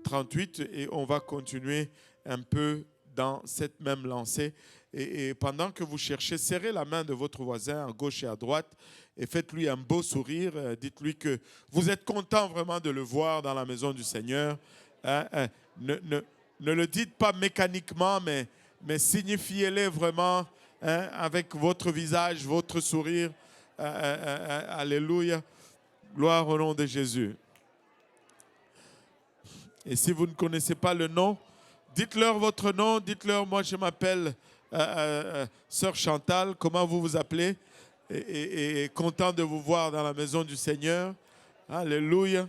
38 et on va continuer un peu dans cette même lancée. Et pendant que vous cherchez, serrez la main de votre voisin à gauche et à droite et faites-lui un beau sourire. Dites-lui que vous êtes content vraiment de le voir dans la maison du Seigneur. Hein, hein. Ne le dites pas mécaniquement, mais signifiez-le vraiment, hein, avec votre visage, votre sourire. Alléluia. Gloire au nom de Jésus. Et si vous ne connaissez pas le nom, dites-leur votre nom, dites-leur, moi je m'appelle Sœur Chantal, comment vous vous appelez? Et content de vous voir dans la maison du Seigneur. Alléluia.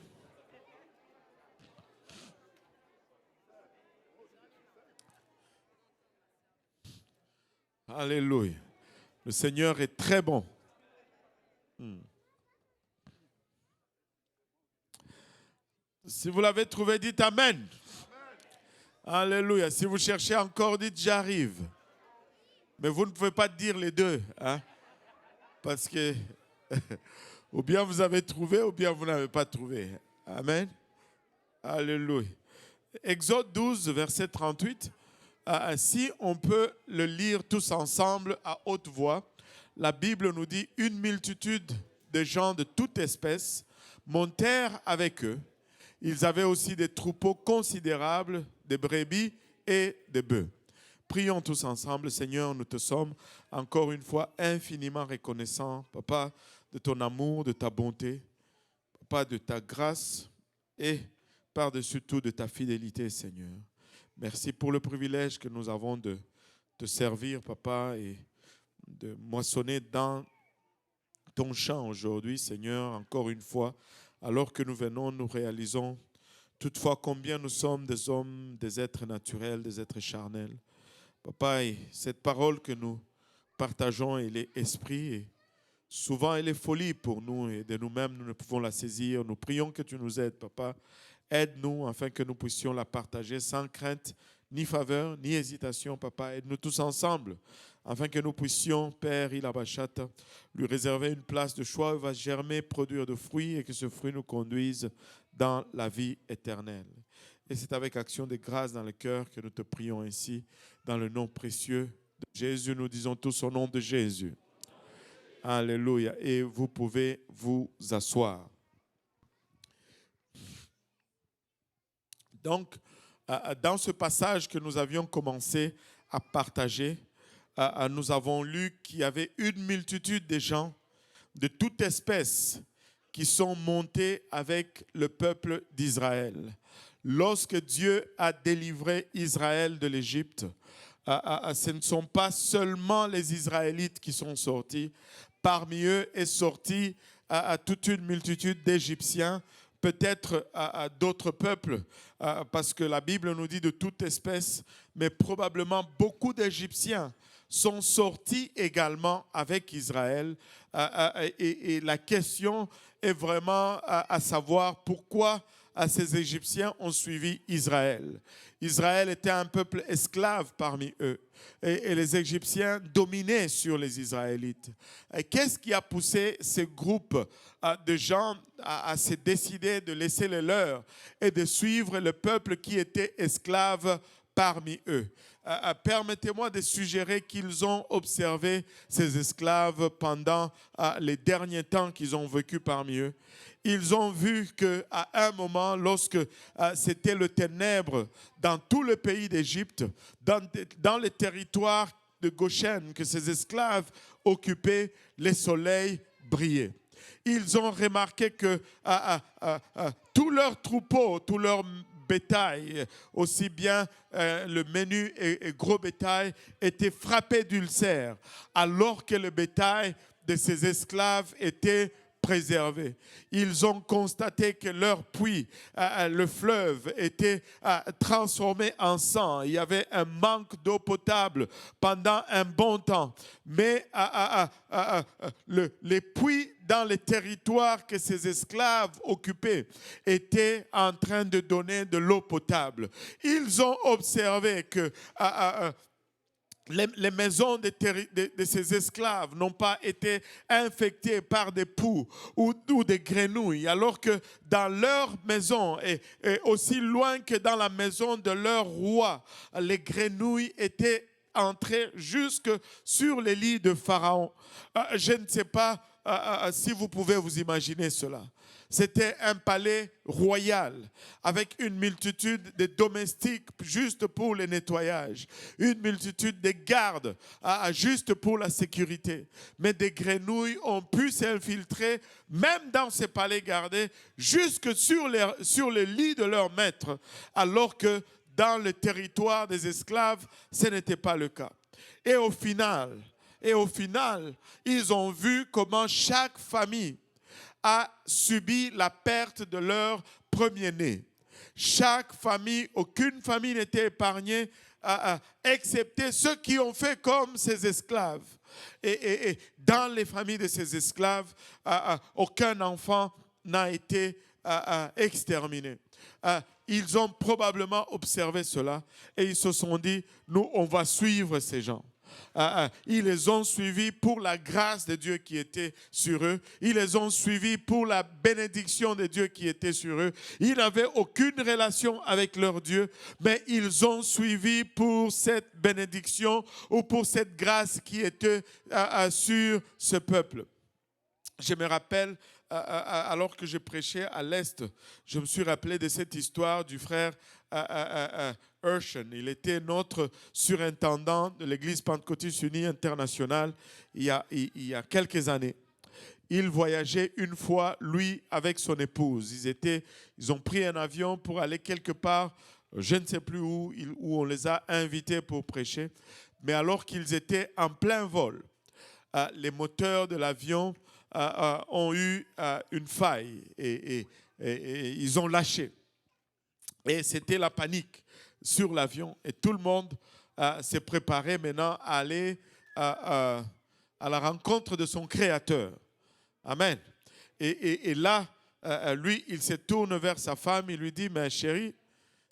Alléluia. Le Seigneur est très bon. Si vous l'avez trouvé, dites Amen. Alléluia. Si vous cherchez encore, dites j'arrive. Mais vous ne pouvez pas dire les deux. Hein? Parce que ou bien vous avez trouvé, ou bien vous n'avez pas trouvé. Amen. Alléluia. Exode 12, verset 38. Si on peut le lire tous ensemble à haute voix, la Bible nous dit une multitude de gens de toute espèce montèrent avec eux. Ils avaient aussi des troupeaux considérables de brebis et de bœufs. Prions tous ensemble. Seigneur, nous te sommes encore une fois infiniment reconnaissants, Papa, de ton amour, de ta bonté, Papa, de ta grâce et par-dessus tout de ta fidélité, Seigneur. Merci pour le privilège que nous avons de te servir, Papa, et de moissonner dans ton champ aujourd'hui, Seigneur, encore une fois. Alors que nous venons, nous réalisons toutefois combien nous sommes des hommes, des êtres naturels, des êtres charnels. Papa, et cette parole que nous partageons, elle est esprit et souvent elle est folie pour nous et de nous-mêmes, nous ne pouvons la saisir. Nous prions que tu nous aides, Papa. Aide-nous afin que nous puissions la partager sans crainte, ni faveur, ni hésitation, Papa. Aide-nous tous ensemble afin que nous puissions, Père Ilabachata, lui réserver une place de choix où il va germer, produire de fruits et que ce fruit nous conduise dans la vie éternelle. Et c'est avec action de grâce dans le cœur que nous te prions ainsi, dans le nom précieux de Jésus. Nous disons tous au nom de Jésus. Alléluia. Et vous pouvez vous asseoir. Donc, dans ce passage que nous avions commencé à partager, nous avons lu qu'il y avait une multitude de gens de toute espèce qui sont montés avec le peuple d'Israël. Lorsque Dieu a délivré Israël de l'Égypte, ce ne sont pas seulement les Israélites qui sont sortis. Parmi eux est sortie toute une multitude d'Égyptiens, peut-être d'autres peuples, parce que la Bible nous dit de toute espèce, mais probablement beaucoup d'Égyptiens sont sortis également avec Israël. Et la question est vraiment à savoir pourquoi ces Égyptiens ont suivi Israël. Israël était un peuple esclave parmi eux. Et les Égyptiens dominaient sur les Israélites. Qu'est-ce qui a poussé ce groupe de gens à se décider de laisser les leurs et de suivre le peuple qui était esclave parmi eux? Permettez-moi de suggérer qu'ils ont observé ces esclaves pendant les derniers temps qu'ils ont vécu parmi eux. Ils ont vu qu'à un moment, lorsque c'était le ténèbre dans tout le pays d'Égypte, dans les territoires de Goshen que ces esclaves occupaient, le soleil brillait. Ils ont remarqué que tous leurs troupeaux, tous leurs bétail, aussi bien le menu et gros bétail, était frappé d'ulcères, alors que le bétail de ces esclaves était préservé. Ils ont constaté que leur puits, le fleuve, était transformé en sang. Il y avait un manque d'eau potable pendant un bon temps. Mais les puits dans les territoires que ces esclaves occupaient étaient en train de donner de l'eau potable. Ils ont observé que les maisons de ces esclaves n'ont pas été infectées par des poux ou des grenouilles, alors que dans leur maison, et aussi loin que dans la maison de leur roi, les grenouilles étaient entrées jusque sur les lits de Pharaon. Je ne sais pas si vous pouvez vous imaginer cela. C'était un palais royal avec une multitude de domestiques juste pour le nettoyage, une multitude de gardes juste pour la sécurité. Mais des grenouilles ont pu s'infiltrer même dans ces palais gardés jusque sur les lits de leurs maîtres, alors que dans le territoire des esclaves, ce n'était pas le cas. Et au final, ils ont vu comment chaque famille a subi la perte de leur premier-né. Chaque famille, aucune famille n'était épargnée, excepté ceux qui ont fait comme ces esclaves. Et dans les familles de ces esclaves, aucun enfant n'a été exterminé. Ils ont probablement observé cela et ils se sont dit, nous, on va suivre ces gens. Ils les ont suivis pour la grâce de Dieu qui était sur eux. Ils les ont suivis pour la bénédiction de Dieu qui était sur eux. Ils n'avaient aucune relation avec leur Dieu, mais ils ont suivi pour cette bénédiction ou pour cette grâce qui était sur ce peuple. Je me rappelle, alors que je prêchais à l'Est, je me suis rappelé de cette histoire du frère Urshan. Il était notre surintendant de l'Église pentecôtiste unie internationale il y a quelques années. Il voyageait une fois, lui, avec son épouse. Ils ont pris un avion pour aller quelque part, je ne sais plus où on les a invités pour prêcher. Mais alors qu'ils étaient en plein vol, les moteurs de l'avion ont eu une faille et ils ont lâché. Et c'était la panique sur l'avion. Et tout le monde s'est préparé maintenant à aller à la rencontre de son Créateur. Amen. Et là, lui, il se tourne vers sa femme. Il lui dit, mais chérie,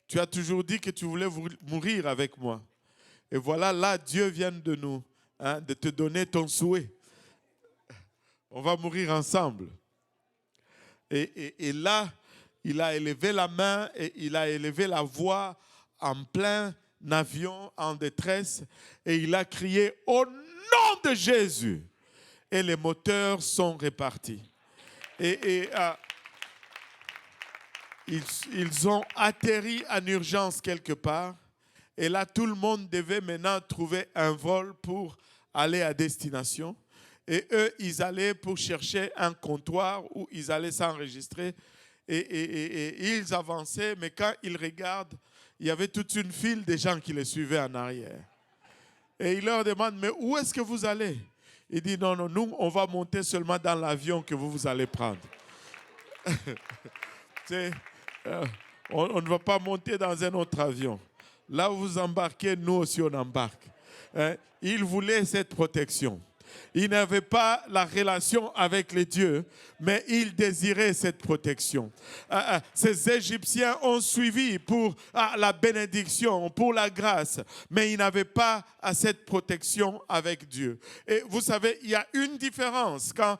tu as toujours dit que tu voulais mourir avec moi. Et voilà, là, Dieu vient de de te donner ton souhait. On va mourir ensemble. Et là, il a élevé la main et il a élevé la voix en plein avion, en détresse, et il a crié « Au nom de Jésus !» Et les moteurs sont repartis. Ils ont atterri en urgence quelque part. Et là, tout le monde devait maintenant trouver un vol pour aller à destination. Et eux, ils allaient pour chercher un comptoir où ils allaient s'enregistrer. Et ils avançaient, mais quand ils regardent, il y avait toute une file de gens qui les suivaient en arrière. Et il leur demande, mais où est-ce que vous allez? Il dit, non, nous, on va monter seulement dans l'avion que vous allez prendre. On ne va pas monter dans un autre avion. Là où vous embarquez, nous aussi on embarque. Il voulait cette protection. Il n'avait pas la relation avec les dieux, mais il désirait cette protection. Ces Égyptiens ont suivi pour la bénédiction, pour la grâce, mais ils n'avaient pas cette protection avec Dieu. Et vous savez, il y a une différence quand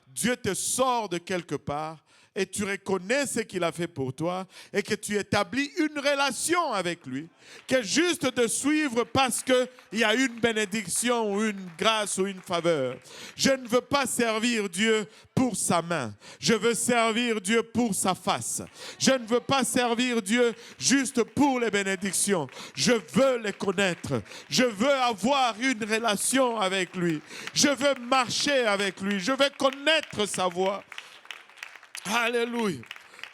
Dieu te sort de quelque part et tu reconnais ce qu'il a fait pour toi et que tu établis une relation avec lui, que juste de suivre parce qu'il y a une bénédiction ou une grâce ou une faveur. Je ne veux pas servir Dieu pour sa main. Je veux servir Dieu pour sa face. Je ne veux pas servir Dieu juste pour les bénédictions. Je veux les connaître. Je veux avoir une relation avec lui. Je veux marcher avec lui. Je veux connaître sa voix. Alléluia,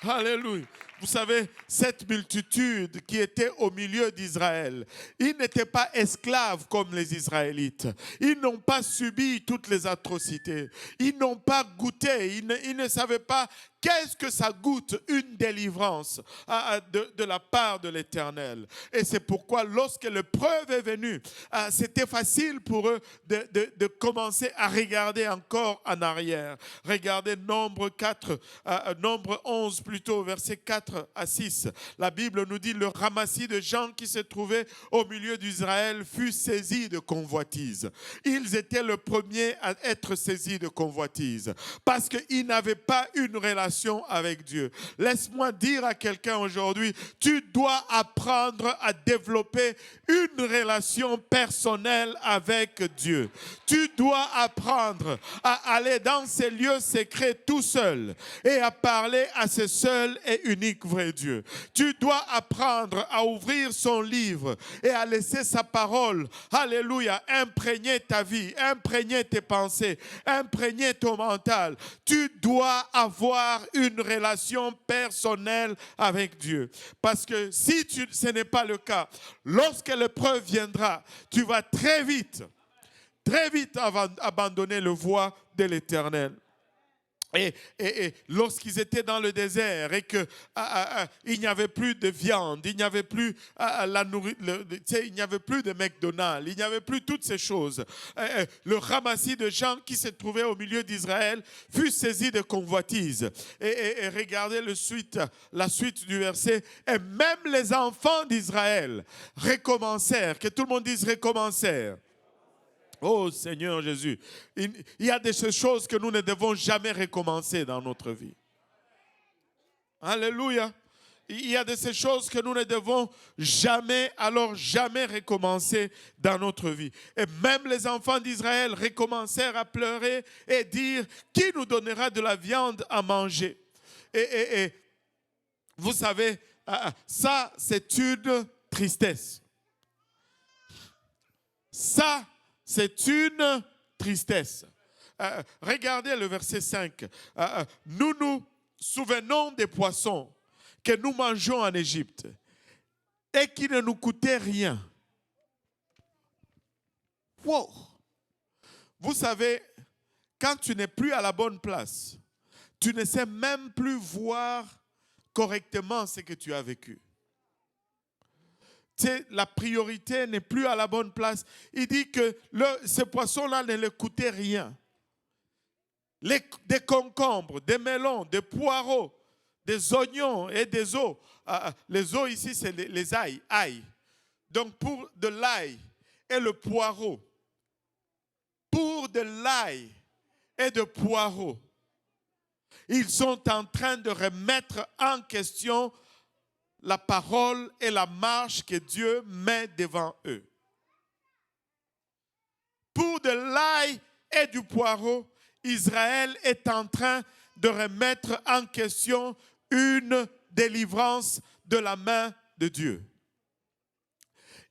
alléluia. Vous savez, cette multitude qui était au milieu d'Israël, ils n'étaient pas esclaves comme les Israélites. Ils n'ont pas subi toutes les atrocités. Ils n'ont pas goûté. Ils ne savaient pas qu'est-ce que ça goûte une délivrance de la part de l'Éternel. Et c'est pourquoi lorsque l'épreuve est venue, c'était facile pour eux de commencer à regarder encore en arrière. Regardez Nombre 4, Nombre 11 plutôt, versets 4 à 6. La Bible nous dit, le ramassis de gens qui se trouvaient au milieu d'Israël fut saisi de convoitise. Ils étaient le premier à être saisis de convoitise parce qu'ils n'avaient pas une relation avec Dieu. Laisse-moi dire à quelqu'un aujourd'hui, tu dois apprendre à développer une relation personnelle avec Dieu. Tu dois apprendre à aller dans ces lieux secrets tout seul et à parler à ce seul et unique vrai Dieu. Tu dois apprendre à ouvrir son livre et à laisser sa parole, alléluia, imprégner ta vie, imprégner tes pensées, imprégner ton mental. Tu dois avoir une relation personnelle avec Dieu. Parce que si ce n'est pas le cas, lorsque l'épreuve viendra, tu vas très vite abandonner le voie de l'Éternel. Et lorsqu'ils étaient dans le désert et qu'il n'y avait plus de viande, il n'y avait plus la nourriture, il n'y avait plus de McDonald's, il n'y avait plus toutes ces choses. Le ramassis de gens qui se trouvaient au milieu d'Israël fut saisi de convoitise. Et regardez la suite du verset. Et même les enfants d'Israël recommencèrent. Que tout le monde dise recommencèrent. Oh Seigneur Jésus, il y a des choses que nous ne devons jamais recommencer dans notre vie. Alléluia. Il y a de ces choses que nous ne devons jamais recommencer dans notre vie. Et même les enfants d'Israël recommencèrent à pleurer et dire, qui nous donnera de la viande à manger? Et vous savez, ça c'est une tristesse. Ça, c'est une tristesse. Regardez le verset 5. Nous nous souvenons des poissons que nous mangeons en Égypte et qui ne nous coûtaient rien. Wow! Vous savez, quand tu n'es plus à la bonne place, tu ne sais même plus voir correctement ce que tu as vécu. La priorité n'est plus à la bonne place. Il dit que ces poissons-là ne leur coûtaient rien. Des concombres, des melons, des poireaux, des oignons et des os. Les os ici, c'est les ail. Donc pour de l'ail et le poireau, pour de l'ail et de poireaux, ils sont en train de remettre en question la parole et la marche que Dieu met devant eux. Pour de l'ail et du poireau, Israël est en train de remettre en question une délivrance de la main de Dieu.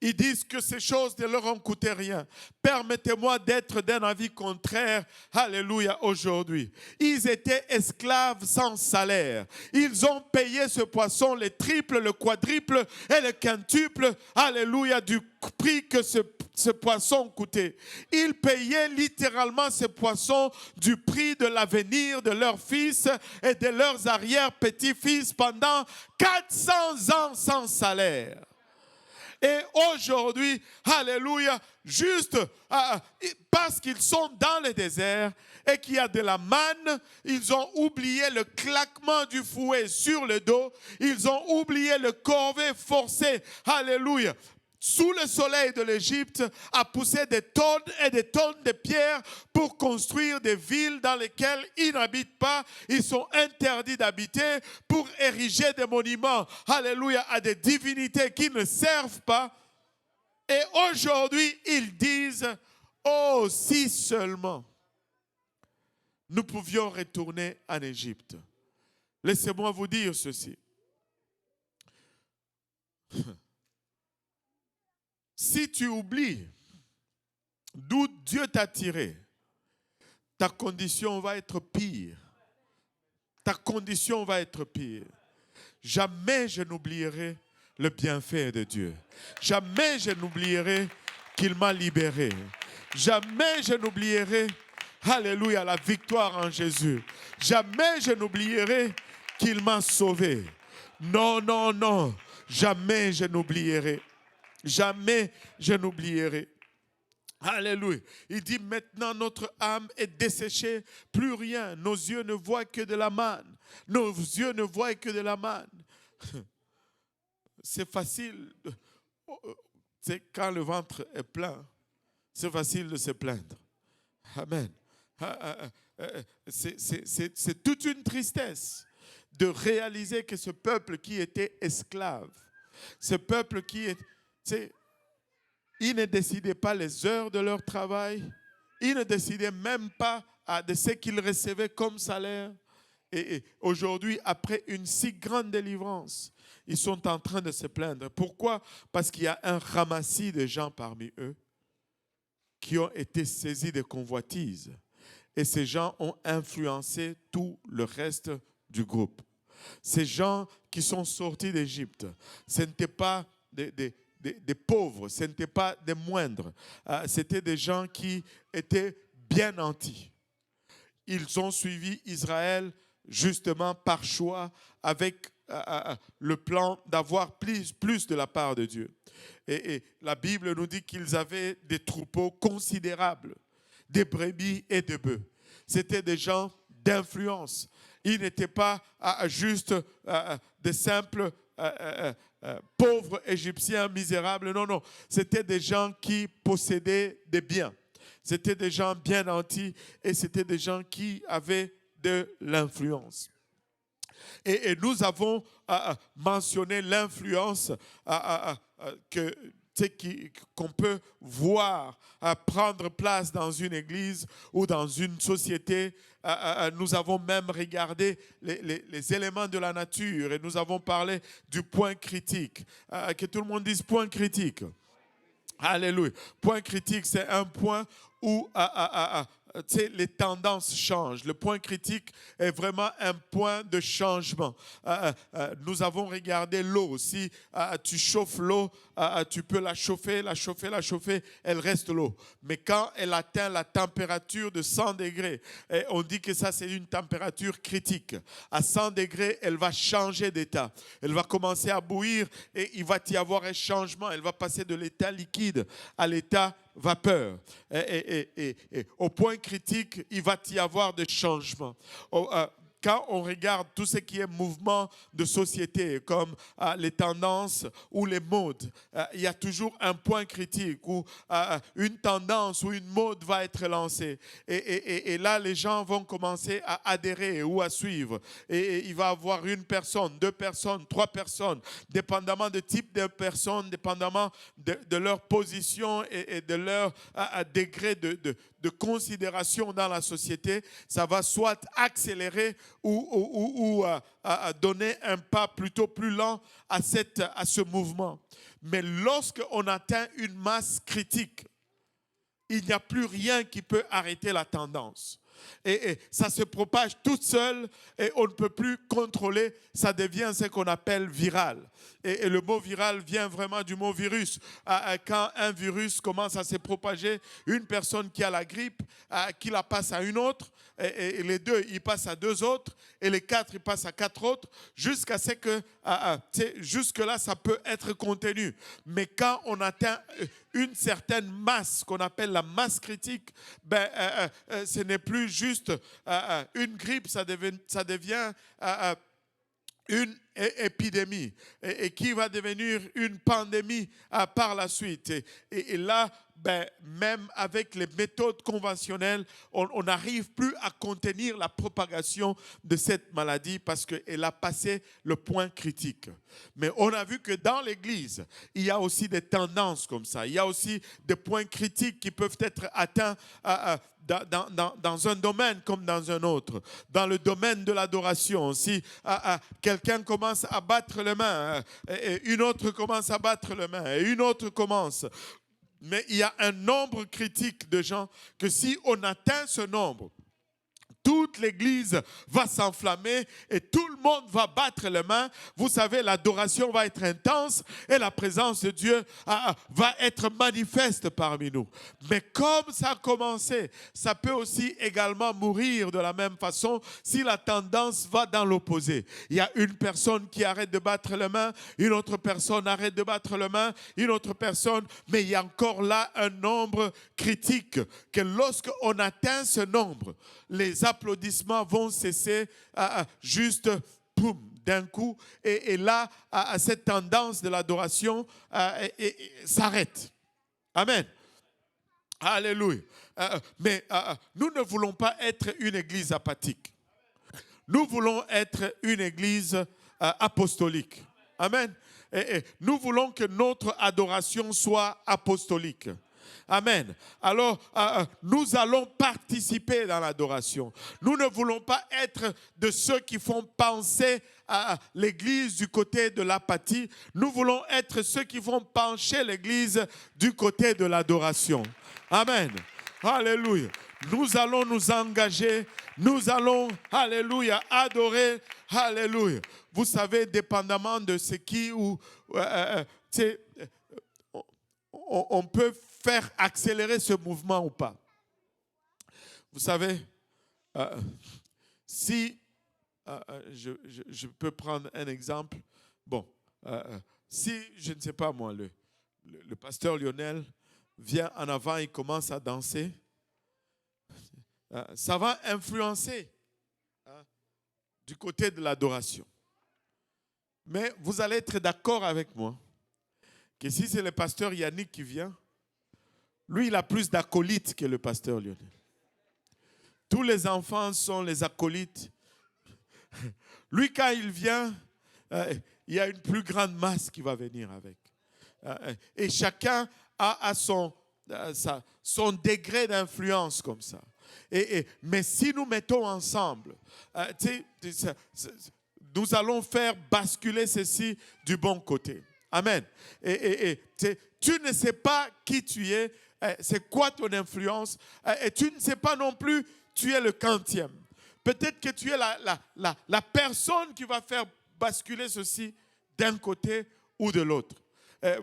Ils disent que ces choses ne leur ont coûté rien. Permettez-moi d'être d'un avis contraire, alléluia, aujourd'hui. Ils étaient esclaves sans salaire. Ils ont payé ce poisson le triple, le quadruple et le quintuple, alléluia, du prix que ce poisson coûtait. Ils payaient littéralement ce poisson du prix de l'avenir de leurs fils et de leurs arrière-petits-fils pendant 400 ans sans salaire. Et aujourd'hui, alléluia, juste parce qu'ils sont dans le désert et qu'il y a de la manne, ils ont oublié le claquement du fouet sur le dos, ils ont oublié le corvée forcé, alléluia, sous le soleil de l'Égypte, à pousser des tonnes et des tonnes de pierres pour construire des villes dans lesquelles ils n'habitent pas. Ils sont interdits d'habiter pour ériger des monuments, alléluia, à des divinités qui ne servent pas. Et aujourd'hui, ils disent, oh, si seulement nous pouvions retourner en Égypte. Laissez-moi vous dire ceci. Si tu oublies d'où Dieu t'a tiré, ta condition va être pire. Ta condition va être pire. Jamais je n'oublierai le bienfait de Dieu. Jamais je n'oublierai qu'il m'a libéré. Jamais je n'oublierai, Alléluia, la victoire en Jésus. Jamais je n'oublierai qu'il m'a sauvé. Non, non, non. Jamais je n'oublierai. Jamais je n'oublierai. Alléluia. Il dit maintenant notre âme est desséchée, plus rien. Nos yeux ne voient que de la manne. Nos yeux ne voient que de la manne. C'est facile. C'est quand le ventre est plein, c'est facile de se plaindre. Amen. C'est toute une tristesse de réaliser que ce peuple qui était esclave, ce peuple qui est, ils ne décidaient pas les heures de leur travail, ils ne décidaient même pas de ce qu'ils recevaient comme salaire. Et aujourd'hui, après une si grande délivrance, ils sont en train de se plaindre. Pourquoi? Parce qu'il y a un ramassis de gens parmi eux qui ont été saisis de convoitises. Et ces gens ont influencé tout le reste du groupe. Ces gens qui sont sortis d'Égypte, ce n'étaient pas des pauvres, ce n'étaient pas des moindres. C'était des gens qui étaient bien nantis. Ils ont suivi Israël justement par choix avec le plan d'avoir plus de la part de Dieu. Et la Bible nous dit qu'ils avaient des troupeaux considérables, des brebis et des bœufs. C'était des gens d'influence. Ils n'étaient pas juste des simples pauvres Égyptiens misérables. Non, non. C'était des gens qui possédaient des biens. C'était des gens bien nantis et c'était des gens qui avaient de l'influence. Et nous avons mentionné l'influence qu'on peut voir prendre place dans une église ou dans une société. Nous avons même regardé les éléments de la nature et nous avons parlé du point critique. Que tout le monde dise point critique. Alléluia. Point critique, c'est un point où les tendances changent. Le point critique est vraiment un point de changement. Nous avons regardé l'eau. Si tu chauffes l'eau, tu peux la chauffer, elle reste l'eau. Mais quand elle atteint la température de 100 degrés, on dit que ça c'est une température critique. À 100 degrés, elle va changer d'état. Elle va commencer à bouillir et il va y avoir un changement. Elle va passer de l'état liquide à l'état vapeur. Et au point critique, il va y avoir des changements. Quand on regarde tout ce qui est mouvement de société, comme les tendances ou les modes, il y a toujours un point critique où une tendance ou une mode va être lancée. Et là, les gens vont commencer à adhérer ou à suivre. Et il va y avoir une personne, 2 personnes, 3 personnes, dépendamment du type de personnes, dépendamment de leur position et de leur degré de considération dans la société, ça va soit accélérer ou donner un pas plutôt plus lent à ce mouvement. Mais lorsqu'on atteint une masse critique, il n'y a plus rien qui peut arrêter la tendance. Et ça se propage toute seule et on ne peut plus contrôler, ça devient ce qu'on appelle viral. Et le mot viral vient vraiment du mot virus. Quand un virus commence à se propager, une personne qui a la grippe, qui la passe à une autre, et les 2, ils passent à 2 autres, et les 4, ils passent à 4 autres, jusqu'à ce que, jusque-là, ça peut être contenu. Mais quand on atteint une certaine masse, qu'on appelle la masse critique, ce n'est plus juste une grippe, ça devient une épidémie et qui va devenir une pandémie par la suite. Et là, même avec les méthodes conventionnelles, on n'arrive plus à contenir la propagation de cette maladie parce qu'elle a passé le point critique. Mais on a vu que dans l'Église, il y a aussi des tendances comme ça. Il y a aussi des points critiques qui peuvent être atteints dans un domaine comme dans un autre. Dans le domaine de l'adoration, si quelqu'un commence à battre les mains, et une autre commence à battre les mains, et une autre commence. Mais il y a un nombre critique de gens que si on atteint ce nombre, toute l'église va s'enflammer et tout le monde va battre les mains. Vous savez, l'adoration va être intense et la présence de Dieu va être manifeste parmi nous. Mais comme ça a commencé, ça peut aussi également mourir de la même façon si la tendance va dans l'opposé. Il y a une personne qui arrête de battre les mains, une autre personne arrête de battre les mains, une autre personne, mais il y a encore là un nombre critique que lorsqu'on atteint ce nombre, les applaudissements vont cesser juste poum, d'un coup, et là, cette tendance de l'adoration s'arrête. Amen. Alléluia. Mais nous ne voulons pas être une église apathique. Nous voulons être une église apostolique. Amen. Et nous voulons que notre adoration soit apostolique. Amen. Alors, nous allons participer dans l'adoration. Nous ne voulons pas être de ceux qui font penser à l'église du côté de l'apathie. Nous voulons être ceux qui vont pencher l'église du côté de l'adoration. Amen. Alléluia. Nous allons nous engager. Nous allons, alléluia, adorer. Alléluia. Vous savez, dépendamment de ce qui on peut faire accélérer ce mouvement ou pas. Vous savez, si je peux prendre un exemple. Bon, si, je ne sais pas moi, le pasteur Lionel vient en avant et commence à danser, ça va influencer du côté de l'adoration. Mais vous allez être d'accord avec moi que si c'est le pasteur Yannick qui vient, lui, il a plus d'acolytes que le pasteur Lionel. Tous les enfants sont les acolytes. Lui, quand il vient, il y a une plus grande masse qui va venir avec. Et chacun a son degré d'influence comme ça. Mais si nous mettons ensemble, nous allons faire basculer ceci du bon côté. Amen. Tu ne sais pas qui tu es, c'est quoi ton influence, et tu ne sais pas non plus, tu es le quantième. Peut-être que tu es la personne qui va faire basculer ceci d'un côté ou de l'autre.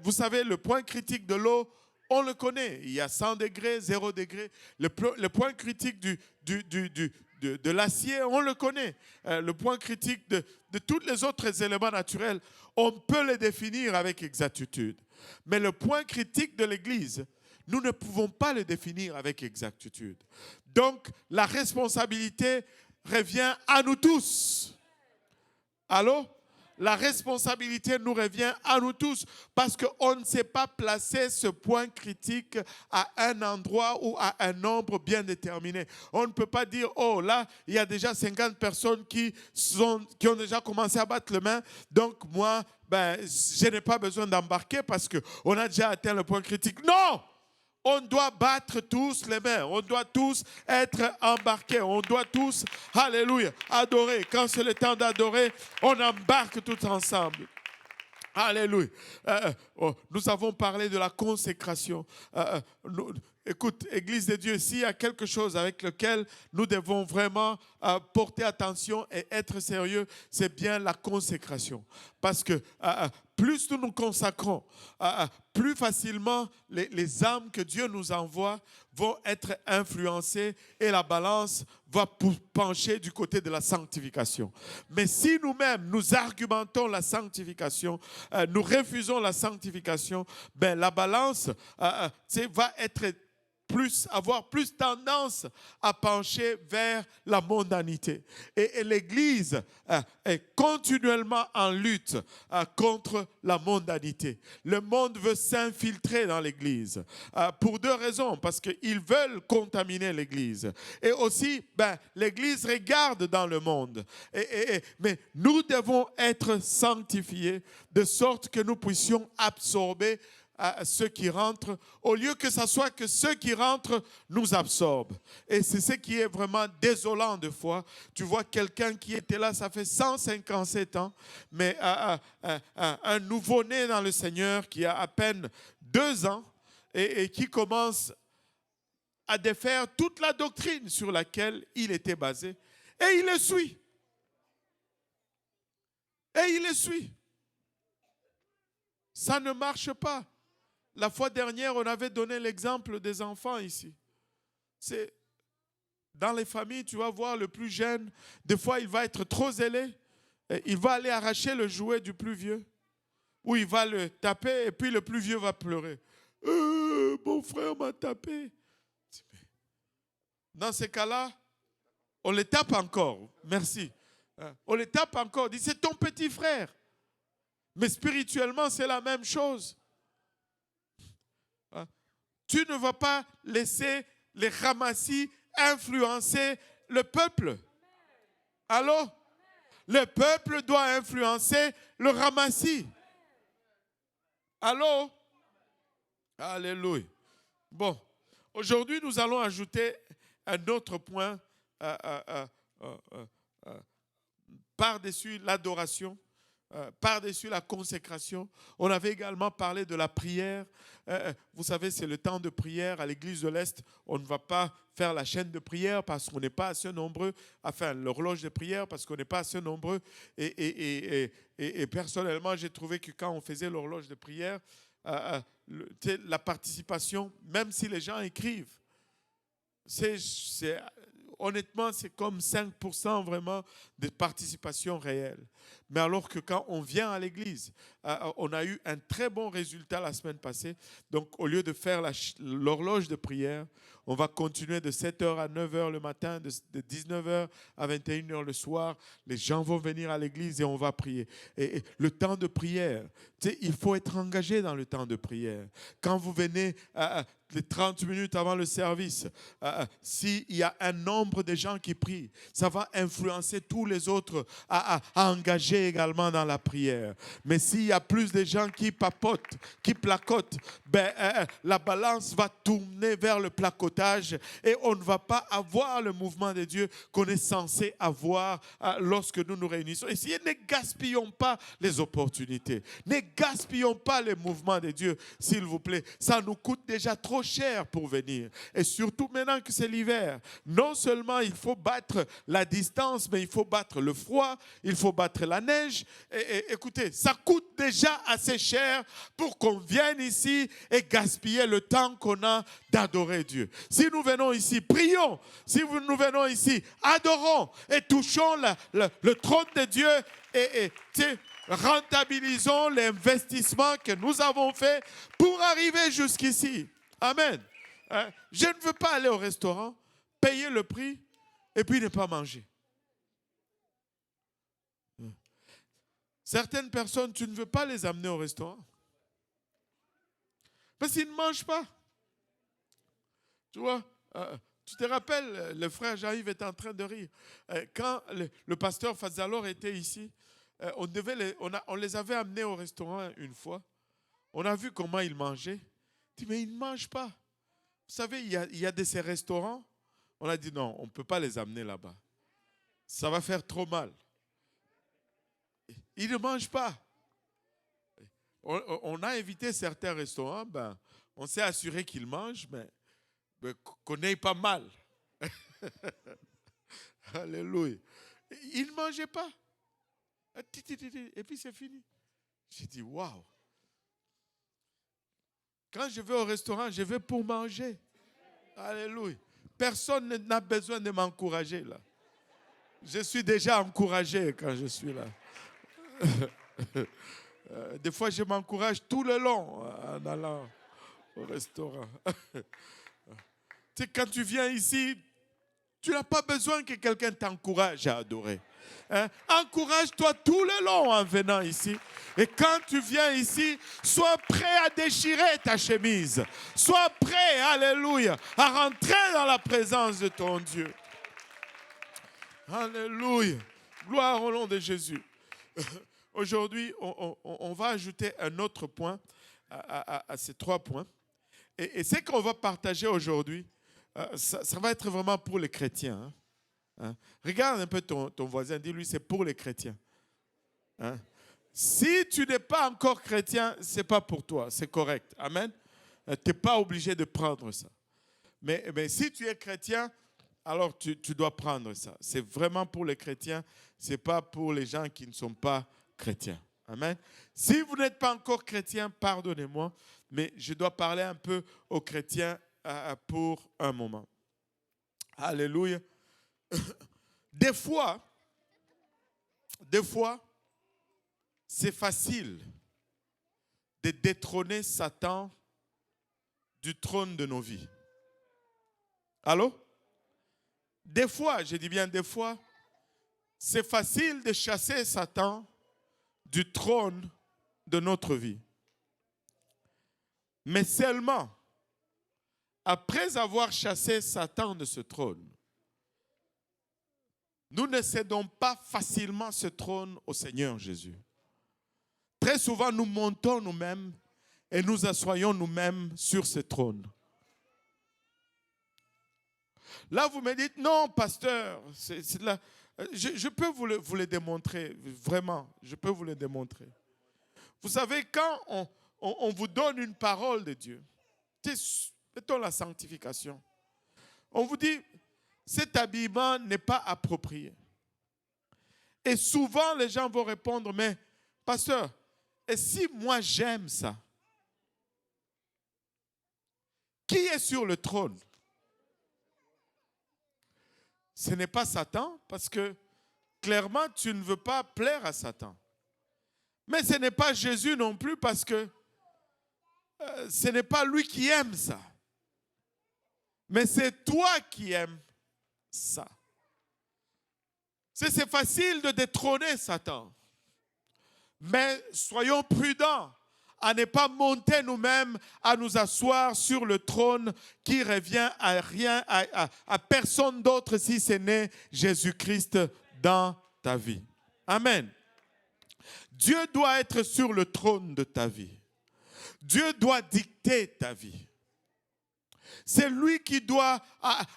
Vous savez, le point critique de l'eau, on le connaît. Il y a 100 degrés, 0 degrés. Le point critique de l'acier, on le connaît. Le point critique de tous les autres éléments naturels, on peut les définir avec exactitude. Mais le point critique de l'Église, nous ne pouvons pas le définir avec exactitude. Donc, la responsabilité revient à nous tous. Allô? La responsabilité nous revient à nous tous parce qu'on ne sait pas placer ce point critique à un endroit ou à un nombre bien déterminé. On ne peut pas dire, oh là, il y a déjà 50 personnes qui ont déjà commencé à battre les mains, donc moi, je n'ai pas besoin d'embarquer parce qu'on a déjà atteint le point critique. Non! On doit battre tous les mains. On doit tous être embarqués. On doit tous, alléluia, adorer. Quand c'est le temps d'adorer, on embarque tous ensemble. Alléluia. Nous avons parlé de la consécration. Écoute, Église de Dieu, s'il y a quelque chose avec lequel nous devons vraiment porter attention et être sérieux, c'est bien la consécration. Parce que plus nous nous consacrons, plus facilement les âmes que Dieu nous envoie vont être influencées et la balance va pencher du côté de la sanctification. Mais si nous-mêmes, nous argumentons la sanctification, nous refusons la sanctification, la balance va avoir plus tendance à pencher vers la mondanité. Et l'Église est continuellement en lutte contre la mondanité. Le monde veut s'infiltrer dans l'Église pour deux raisons. Parce qu'ils veulent contaminer l'Église. Et aussi, l'Église regarde dans le monde. Mais nous devons être sanctifiés de sorte que nous puissions absorber à ceux qui rentrent, au lieu que ce soit que ceux qui rentrent nous absorbent. Et c'est ce qui est vraiment désolant de fois. Tu vois quelqu'un qui était là, ça fait 157 ans, mais un nouveau-né dans le Seigneur qui a à peine 2 ans et qui commence à défaire toute la doctrine sur laquelle il était basé. Et il le suit. Et il le suit. Ça ne marche pas. La fois dernière, on avait donné l'exemple des enfants ici. C'est dans les familles, tu vas voir le plus jeune, des fois il va être trop zélé, et il va aller arracher le jouet du plus vieux, ou il va le taper et puis le plus vieux va pleurer. Mon frère m'a tapé. Dans ces cas-là, on les tape encore. Merci. On les tape encore. On dit, c'est ton petit frère. Mais spirituellement, c'est la même chose. Tu ne vas pas laisser les ramassis influencer le peuple. Allô? Le peuple doit influencer le ramassis. Allô? Alléluia. Bon, aujourd'hui, nous allons ajouter un autre point par-dessus l'adoration, par-dessus la consécration. On avait également parlé de la prière. Vous savez, c'est le temps de prière à l'église de l'Est. On ne va pas faire la chaîne de prière parce qu'on n'est pas assez nombreux. Enfin, l'horloge de prière parce qu'on n'est pas assez nombreux. Et personnellement, j'ai trouvé que quand on faisait l'horloge de prière, la participation, même si les gens écrivent, honnêtement, c'est comme 5% vraiment de participation réelle. Mais alors que quand on vient à l'église, on a eu un très bon résultat la semaine passée. Donc, au lieu de faire l'horloge de prière, on va continuer de 7h à 9h le matin, de 19h à 21h le soir. Les gens vont venir à l'église et on va prier. Et le temps de prière, il faut être engagé dans le temps de prière. Quand vous venez les 30 minutes avant le service, s'il y a un nombre de gens qui prient, ça va influencer tous les autres à engager également dans la prière. Mais s'il y a plus de gens qui papotent, qui placotent, la balance va tourner vers le placotage et on ne va pas avoir le mouvement de Dieu qu'on est censé avoir lorsque nous nous réunissons. Et ne gaspillons pas les opportunités. Ne gaspillons pas les mouvements de Dieu, s'il vous plaît. Ça nous coûte déjà trop cher pour venir. Et surtout maintenant que c'est l'hiver, non seulement il faut battre la distance, mais il faut battre le froid, il faut battre la neige. Et écoutez, ça coûte déjà assez cher pour qu'on vienne ici et gaspiller le temps qu'on a d'adorer Dieu. Si nous venons ici, prions. Si nous venons ici, adorons et touchons le trône de Dieu et rentabilisons l'investissement que nous avons fait pour arriver jusqu'ici. Amen. Je ne veux pas aller au restaurant, payer le prix et puis ne pas manger. Certaines personnes, tu ne veux pas les amener au restaurant parce qu'ils ne mangent pas. Tu vois, tu te rappelles, le frère Jean-Yves était en train de rire. Quand le pasteur Fazalor était ici, on les avait amenés au restaurant une fois. On a vu comment ils mangeaient. Il dit, mais ils ne mangent pas. Vous savez, il y a de ces restaurants. On a dit, non, on ne peut pas les amener là-bas. Ça va faire trop mal. Ils ne mangent pas. On a invité certains restaurants, on s'est assuré qu'ils mangent, mais qu'on n'ait pas mal. Alléluia. Ils ne mangeaient pas. Et puis c'est fini. J'ai dit, waouh. Quand je vais au restaurant, je vais pour manger. Alléluia. Personne n'a besoin de m'encourager là. Je suis déjà encouragé quand je suis là. Des fois, je m'encourage tout le long en allant au restaurant. Tu sais, quand tu viens ici, tu n'as pas besoin que quelqu'un t'encourage à adorer. Encourage-toi tout le long en venant ici. Et quand tu viens ici, sois prêt à déchirer ta chemise. Sois prêt, alléluia, à rentrer dans la présence de ton Dieu. Alléluia. Gloire au nom de Jésus. Aujourd'hui, on va ajouter un autre point à ces 3 points. Et ce qu'on va partager aujourd'hui, ça va être vraiment pour les chrétiens. Regarde un peu ton voisin, dis-lui, c'est pour les chrétiens. Si tu n'es pas encore chrétien, ce n'est pas pour toi, c'est correct. Amen. Tu n'es pas obligé de prendre ça. Mais si tu es chrétien, alors tu dois prendre ça. C'est vraiment pour les chrétiens, ce n'est pas pour les gens qui ne sont pas chrétiens. Amen. Si vous n'êtes pas encore chrétien, pardonnez-moi, mais je dois parler un peu aux chrétiens pour un moment. Alléluia. Des fois, c'est facile de détrôner Satan du trône de nos vies. Allô? Des fois, je dis bien des fois, c'est facile de chasser Satan du trône de notre vie. Mais seulement, après avoir chassé Satan de ce trône, nous ne cédons pas facilement ce trône au Seigneur Jésus. Très souvent, nous montons nous-mêmes et nous assoyons nous-mêmes sur ce trône. Là, vous me dites, non, pasteur, je peux vous le démontrer, vraiment, je peux vous le démontrer. Vous savez, quand on vous donne une parole de Dieu, mettons la sanctification, on vous dit, cet habillement n'est pas approprié. Et souvent, les gens vont répondre, mais pasteur, et si moi j'aime ça? Qui est sur le trône? Ce n'est pas Satan, parce que clairement, tu ne veux pas plaire à Satan. Mais ce n'est pas Jésus non plus, parce que ce n'est pas lui qui aime ça. Mais c'est toi qui aimes ça. C'est facile de détrôner Satan. Mais soyons prudents à ne pas monter nous-mêmes, à nous asseoir sur le trône qui revient à rien, à personne d'autre si ce n'est Jésus-Christ dans ta vie. Amen. Dieu doit être sur le trône de ta vie. Dieu doit dicter ta vie. C'est lui qui doit,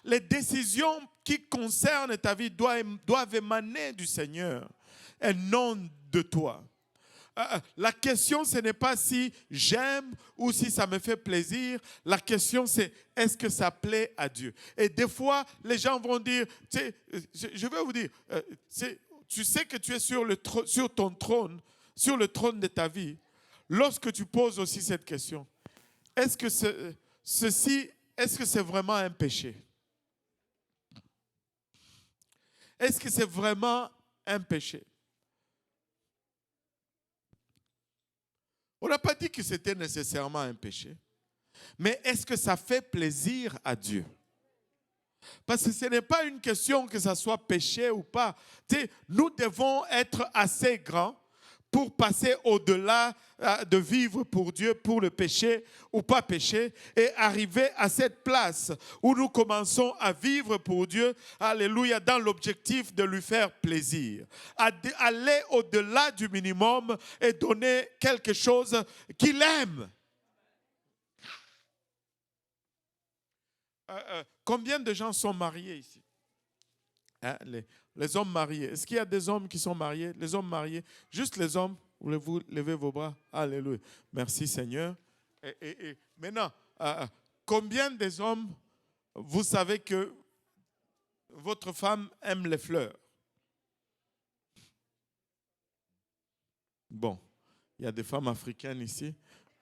les décisions qui concernent ta vie doivent émaner du Seigneur et non de toi. La question, ce n'est pas si j'aime ou si ça me fait plaisir. La question, c'est est-ce que ça plaît à Dieu? Et des fois, les gens vont dire, je vais vous dire, tu sais que tu es sur ton trône, sur le trône de ta vie, lorsque tu poses aussi cette question. Est-ce que est-ce que c'est vraiment un péché? Est-ce que c'est vraiment un péché? On n'a pas dit que c'était nécessairement un péché. Mais est-ce que ça fait plaisir à Dieu? Parce que ce n'est pas une question que ça soit péché ou pas. Nous devons être assez grands pour passer au-delà de vivre pour Dieu, pour le péché ou pas péché, et arriver à cette place où nous commençons à vivre pour Dieu, alléluia, dans l'objectif de lui faire plaisir. Aller au-delà du minimum et donner quelque chose qu'il aime. Combien de gens sont mariés ici? Hein, les hommes mariés. Est-ce qu'il y a des hommes qui sont mariés? Les hommes mariés. Juste les hommes. Voulez-vous lever vos bras? Alléluia. Merci Seigneur. Et maintenant, combien des hommes, vous savez que votre femme aime les fleurs? Bon, il y a des femmes africaines ici.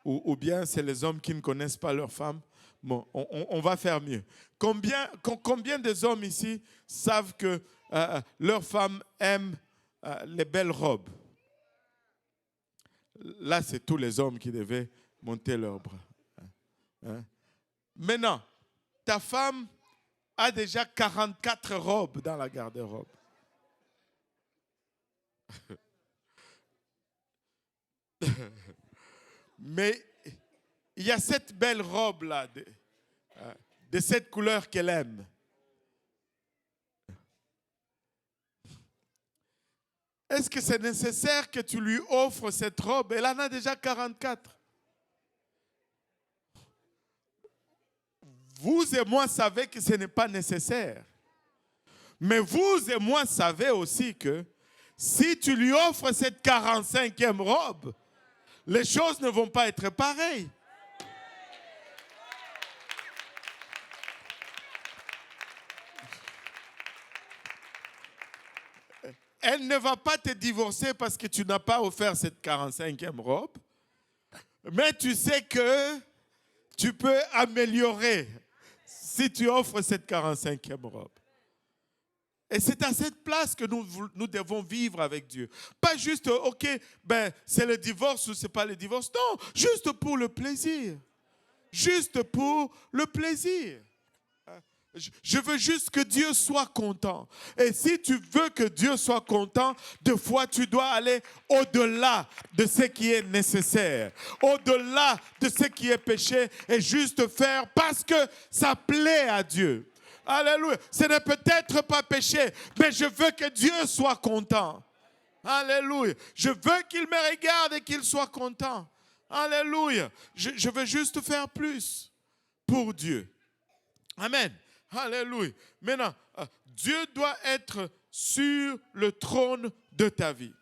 Ou bien c'est les hommes qui ne connaissent pas leurs femmes. Bon, on va faire mieux. Combien des hommes ici savent que leurs femmes aiment les belles robes? Là, c'est tous les hommes qui devaient monter leurs bras. Hein? Maintenant, ta femme a déjà 44 robes dans la garde-robe. Mais il y a cette belle robe-là, de cette couleur qu'elle aime. Est-ce que c'est nécessaire que tu lui offres cette robe? Elle en a déjà 44. Vous et moi savez que ce n'est pas nécessaire. Mais vous et moi savez aussi que si tu lui offres cette 45e robe, les choses ne vont pas être pareilles. elle ne va pas te divorcer parce que tu n'as pas offert cette 45e robe. Mais tu sais que tu peux améliorer si tu offres cette 45e robe. Et c'est à cette place que nous devons vivre avec Dieu. Pas juste, ok, c'est le divorce ou c'est pas le divorce. Non, juste pour le plaisir. Juste pour le plaisir. Je veux juste que Dieu soit content. Et si tu veux que Dieu soit content, des fois tu dois aller au-delà de ce qui est nécessaire, au-delà de ce qui est péché et juste faire parce que ça plaît à Dieu. Alléluia. Ce n'est peut-être pas péché, mais je veux que Dieu soit content. Alléluia. Je veux qu'il me regarde et qu'il soit content. Alléluia. Je veux juste faire plus pour Dieu. Amen. Alléluia. Maintenant, Dieu doit être sur le trône de ta vie.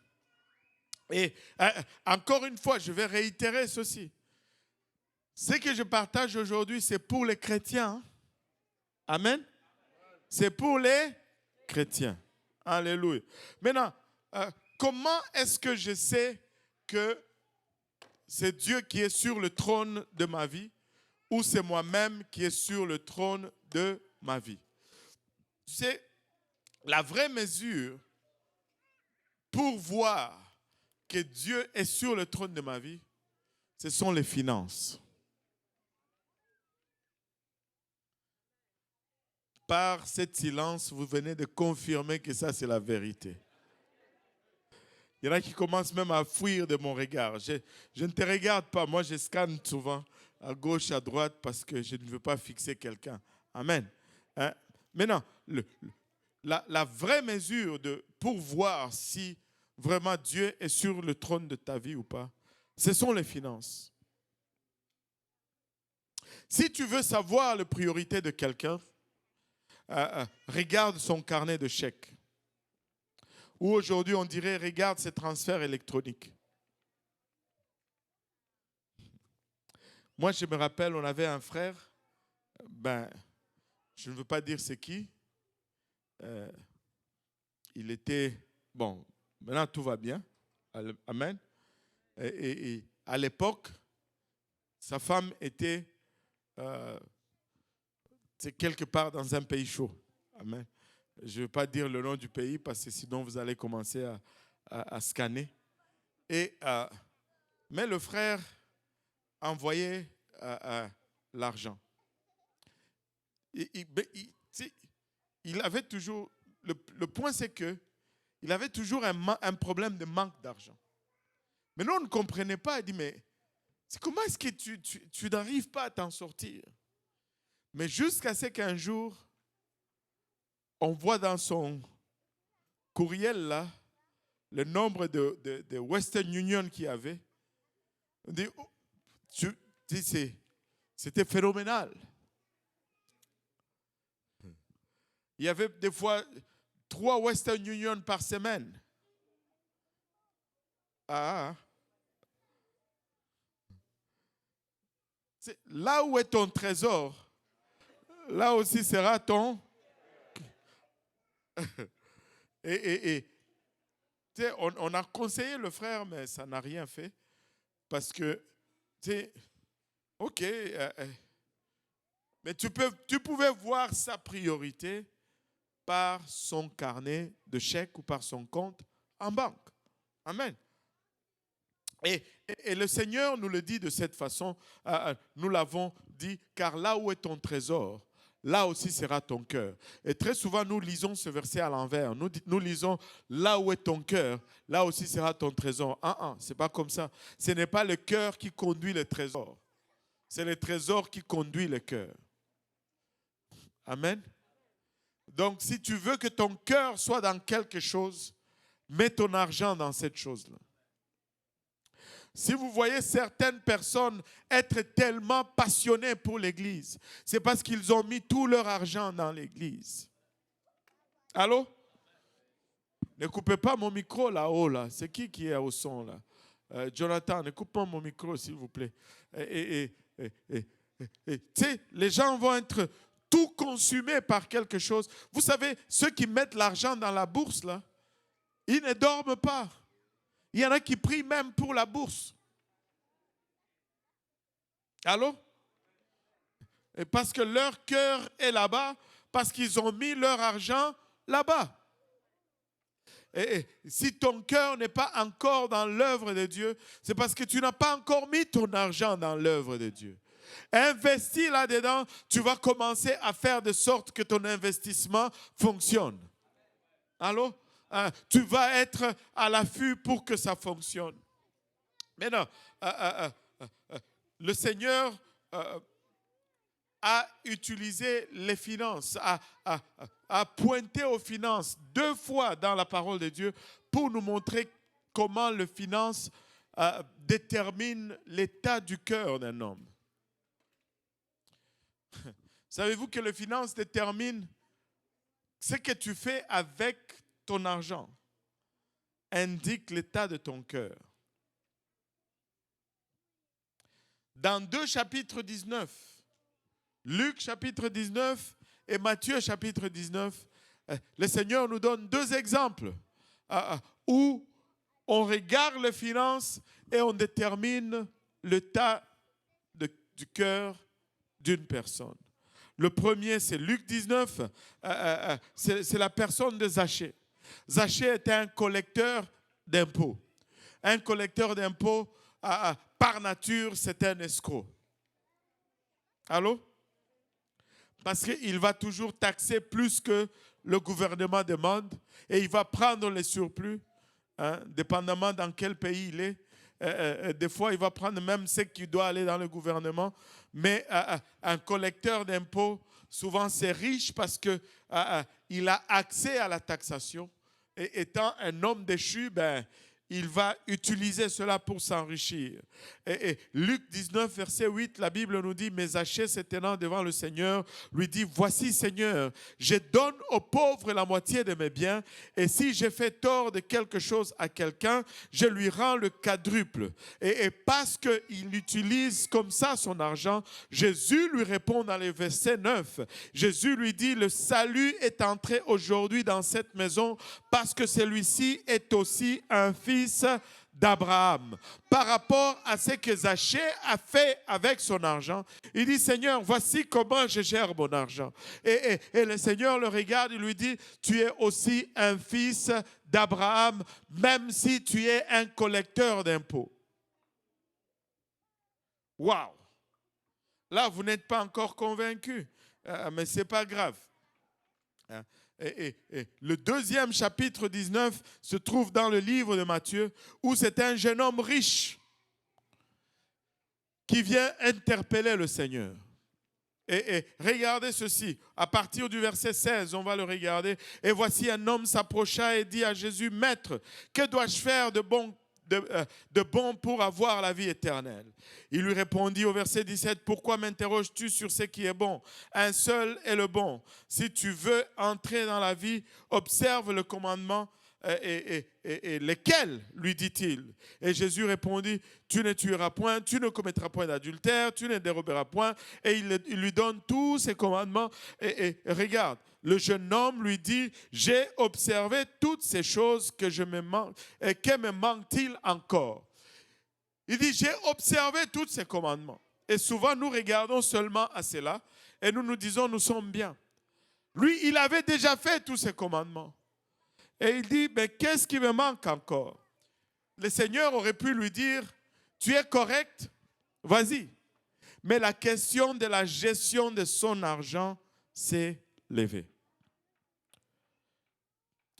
Et encore une fois, je vais réitérer ceci. Ce que je partage aujourd'hui, c'est pour les chrétiens. Amen. C'est pour les chrétiens. Alléluia. Maintenant, comment est-ce que je sais que c'est Dieu qui est sur le trône de ma vie ou c'est moi-même qui est sur le trône de ma vie? C'est la vraie mesure pour voir que Dieu est sur le trône de ma vie, ce sont les finances. Par cet silence, vous venez de confirmer que ça, c'est la vérité. Il y en a qui commencent même à fuir de mon regard. Je ne te regarde pas. Moi, je scanne souvent à gauche, à droite, parce que je ne veux pas fixer quelqu'un. Amen. Hein? Maintenant, la vraie mesure pour voir si vraiment Dieu est sur le trône de ta vie ou pas, ce sont les finances. Si tu veux savoir les priorités de quelqu'un, regarde son carnet de chèques. Ou aujourd'hui, on dirait, regarde ses transferts électroniques. Moi, je me rappelle, on avait un frère, je ne veux pas dire c'est qui. Il était, bon, maintenant tout va bien. Amen. Et à l'époque, sa femme était quelque part dans un pays chaud. Amen. Je ne veux pas dire le nom du pays parce que sinon vous allez commencer à scanner. Mais le frère envoyait l'argent. Il avait toujours, le point c'est que il avait toujours un problème de manque d'argent. Mais nous on ne comprenait pas. Il dit, mais comment est-ce que tu n'arrives pas à t'en sortir? Mais jusqu'à ce qu'un jour, on voit dans son courriel là, le nombre de Western Union qu'il y avait. On dit, c'était phénoménal. Il y avait des fois 3 Western Union par semaine. Là où est ton trésor, là aussi sera ton... on a conseillé le frère, mais ça n'a rien fait. Parce que, ok, mais tu pouvais voir sa priorité par son carnet de chèques ou par son compte en banque. Amen. Et le Seigneur nous le dit de cette façon, nous l'avons dit, car là où est ton trésor, là aussi sera ton cœur. Et très souvent, nous lisons ce verset à l'envers. Nous lisons, là où est ton cœur, là aussi sera ton trésor. Ce n'est pas comme ça. Ce n'est pas le cœur qui conduit le trésor. C'est le trésor qui conduit le cœur. Amen. Donc, si tu veux que ton cœur soit dans quelque chose, mets ton argent dans cette chose-là. Si vous voyez certaines personnes être tellement passionnées pour l'Église, c'est parce qu'ils ont mis tout leur argent dans l'Église. Allô? Ne coupez pas mon micro là-haut. Là. C'est qui est au son là? Jonathan, ne coupe pas mon micro s'il vous plaît. Tu sais, les gens vont être tout consumés par quelque chose. Vous savez, ceux qui mettent l'argent dans la bourse là, Ils ne dorment pas. Il y en a qui prient même pour la bourse. Allô? Et parce que leur cœur est là-bas, parce qu'ils ont mis leur argent là-bas. Et si ton cœur n'est pas encore dans l'œuvre de Dieu, c'est parce que tu n'as pas encore mis ton argent dans l'œuvre de Dieu. Investis là-dedans, tu vas commencer à faire de sorte que ton investissement fonctionne. Allô? Tu vas être à l'affût pour que ça fonctionne. Maintenant, le Seigneur a utilisé les finances, a pointé aux finances 2 fois dans la parole de Dieu pour nous montrer comment les finances déterminent l'état du cœur d'un homme. Savez-vous que les finances déterminent ce que tu fais avec ton argent, indique l'état de ton cœur. Dans 2 chapitres 19, Luc chapitre 19 et Matthieu chapitre 19, le Seigneur nous donne 2 exemples où on regarde les finances et on détermine l'état du cœur d'une personne. Le premier, c'est Luc 19, c'est la personne de Zachée. Zachée était un collecteur d'impôts. Un collecteur d'impôts, par nature, c'est un escroc. Allô? Parce qu'il va toujours taxer plus que le gouvernement demande et il va prendre les surplus, dépendamment dans quel pays il est. Des fois, il va prendre même ce qui doit aller dans le gouvernement. Mais un collecteur d'impôts, souvent, c'est riche parce qu'il a accès à la taxation. Et étant un homme déchu, il va utiliser cela pour s'enrichir. Et Luc 19, verset 8, la Bible nous dit, mais Zachée se tenant devant le Seigneur, lui dit, voici Seigneur, je donne aux pauvres la moitié de mes biens, et si j'ai fait tort de quelque chose à quelqu'un, je lui rends le quadruple. Et parce qu'il utilise comme ça son argent, Jésus lui répond dans le verset 9. Jésus lui dit, le salut est entré aujourd'hui dans cette maison, parce que celui-ci est aussi un fils d'Abraham. Par rapport à ce que Zachée a fait avec son argent, il dit, Seigneur, voici comment je gère mon argent. Et le Seigneur le regarde et lui dit, tu es aussi un fils d'Abraham, même si tu es un collecteur d'impôts. Waouh! Là, vous n'êtes pas encore convaincu, mais ce n'est pas grave. Et le 2e chapitre 19 se trouve dans le livre de Matthieu, où c'est un jeune homme riche qui vient interpeller le Seigneur. Et regardez ceci, à partir du verset 16, on va le regarder. Et voici un homme s'approcha et dit à Jésus, Maître, que dois-je faire de bon pour avoir la vie éternelle? Il lui répondit au verset 17, pourquoi m'interroges-tu sur ce qui est bon? Un seul est le bon. Si tu veux entrer dans la vie, observe le commandement. Et lesquels, lui dit-il? Et Jésus répondit, tu ne tueras point, tu ne commettras point d'adultère, tu ne déroberas point. Et il lui donne tous ces commandements. Et regarde, le jeune homme lui dit, j'ai observé toutes ces choses que me manque-t-il encore? Il dit, j'ai observé tous ces commandements. Et souvent, nous regardons seulement à cela et nous nous disons, nous sommes bien. Lui, il avait déjà fait tous ces commandements. Et il dit, mais qu'est-ce qui me manque encore? Le Seigneur aurait pu lui dire, tu es correct, vas-y. Mais la question de la gestion de son argent s'est levée.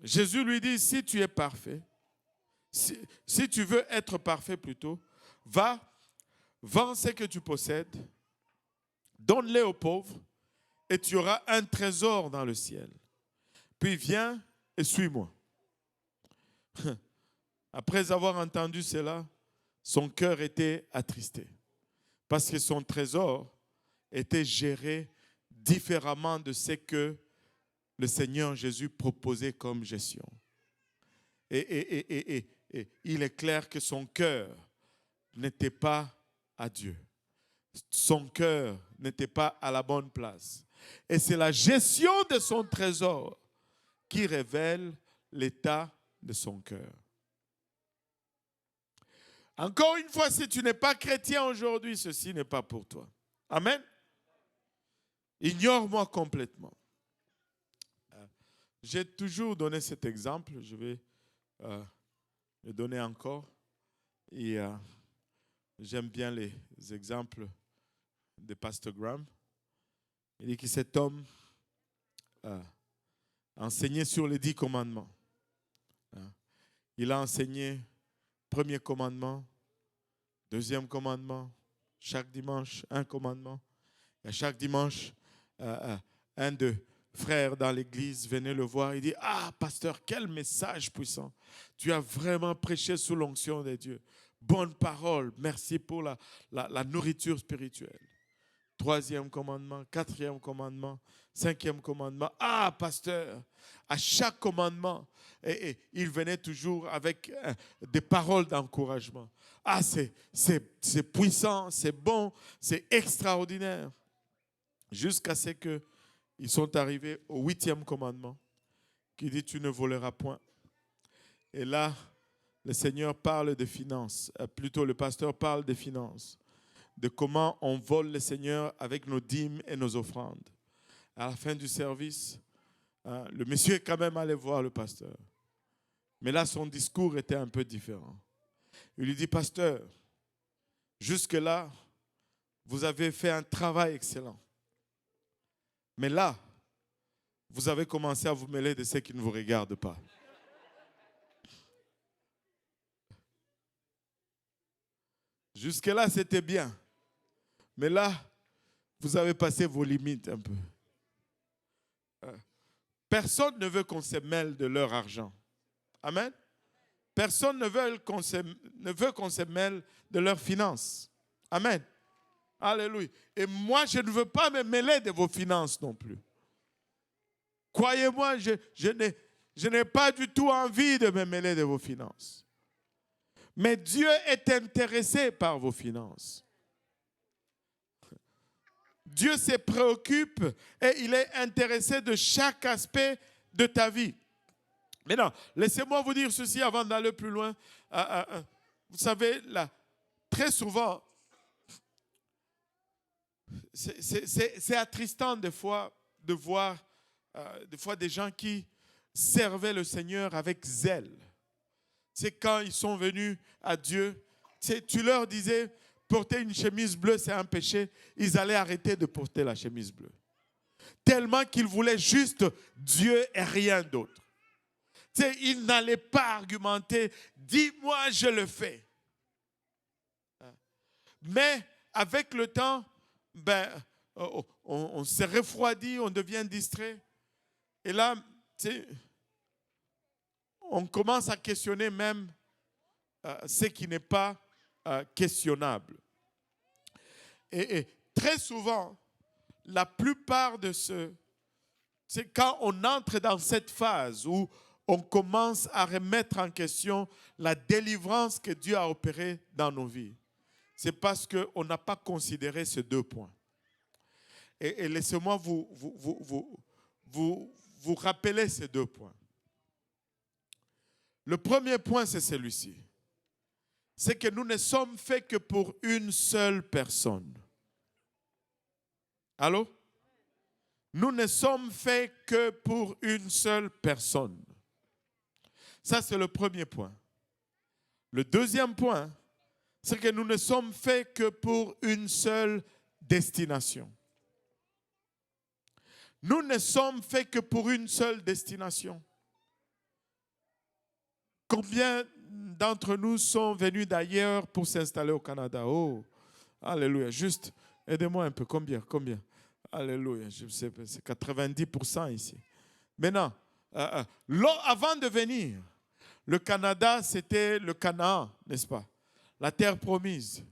Jésus lui dit, si tu es parfait, si tu veux être parfait plutôt, va, vends ce que tu possèdes, donne-les aux pauvres et tu auras un trésor dans le ciel. Puis viens et suis-moi. Après avoir entendu cela, son cœur était attristé parce que son trésor était géré différemment de ce que le Seigneur Jésus proposait comme gestion. Et il est clair que son cœur n'était pas à Dieu. Son cœur n'était pas à la bonne place. Et c'est la gestion de son trésor qui révèle l'état de son cœur. Encore une fois, si tu n'es pas chrétien aujourd'hui, ceci n'est pas pour toi. Amen. Ignore-moi complètement. J'ai toujours donné cet exemple, je vais le donner encore. Et j'aime bien les exemples de Pasteur Graham. Il dit que cet homme a enseigné sur les 10 commandements. Il a enseigné premier commandement, deuxième commandement, chaque dimanche, un commandement. Et chaque dimanche, un de frères dans l'église venait le voir. Il dit, ah, pasteur, quel message puissant. Tu as vraiment prêché sous l'onction de Dieu. Bonne parole, merci pour la nourriture spirituelle. Troisième commandement, quatrième commandement, cinquième commandement. Ah, pasteur, à chaque commandement, et il venait toujours avec des paroles d'encouragement. Ah, c'est puissant, c'est bon, c'est extraordinaire. Jusqu'à ce qu'ils sont arrivés au 8e commandement, qui dit, tu ne voleras point. Et là, le Seigneur parle de finances, plutôt le pasteur parle de finances, de comment on vole le Seigneur avec nos dîmes et nos offrandes. À la fin du service, le monsieur est quand même allé voir le pasteur. Mais là, son discours était un peu différent. Il lui dit, pasteur, jusque-là, vous avez fait un travail excellent. Mais là, vous avez commencé à vous mêler de ceux qui ne vous regardent pas. Jusque-là, c'était bien. Mais là, vous avez passé vos limites un peu. Personne ne veut qu'on se mêle de leur argent. Amen. Personne ne veut qu'on se mêle de leurs finances. Amen. Alléluia. Et moi, je ne veux pas me mêler de vos finances non plus. Croyez-moi, je n'ai pas du tout envie de me mêler de vos finances. Mais Dieu est intéressé par vos finances. Dieu se préoccupe et il est intéressé de chaque aspect de ta vie. Maintenant, laissez-moi vous dire ceci avant d'aller plus loin. Vous savez, là, très souvent, c'est attristant des fois de voir des gens qui servaient le Seigneur avec zèle. C'est quand ils sont venus à Dieu, tu leur disais, porter une chemise bleue, c'est un péché. Ils allaient arrêter de porter la chemise bleue. Tellement qu'ils voulaient juste Dieu et rien d'autre. Ils n'allaient pas argumenter, dis-moi, je le fais. Mais avec le temps, on se refroidit, on devient distrait. Et là, on commence à questionner même ce qui n'est pas questionnable. Et très souvent, la plupart de c'est quand on entre dans cette phase où on commence à remettre en question la délivrance que Dieu a opérée dans nos vies. C'est parce qu'on n'a pas considéré ces 2 points. Et laissez-moi vous rappeler ces 2 points. Le premier point, c'est celui-ci. C'est que nous ne sommes faits que pour une seule personne. Allô? Nous ne sommes faits que pour une seule personne. Ça, c'est le premier point. Le deuxième point, c'est que nous ne sommes faits que pour une seule destination. Nous ne sommes faits que pour une seule destination. Combien d'entre nous sont venus d'ailleurs pour s'installer au Canada? Oh, alléluia. Juste, aidez-moi un peu. Combien? Alléluia. Je sais pas, c'est 90% ici. Maintenant, avant de venir, le Canada, c'était le Canaan, n'est-ce pas? La terre promise.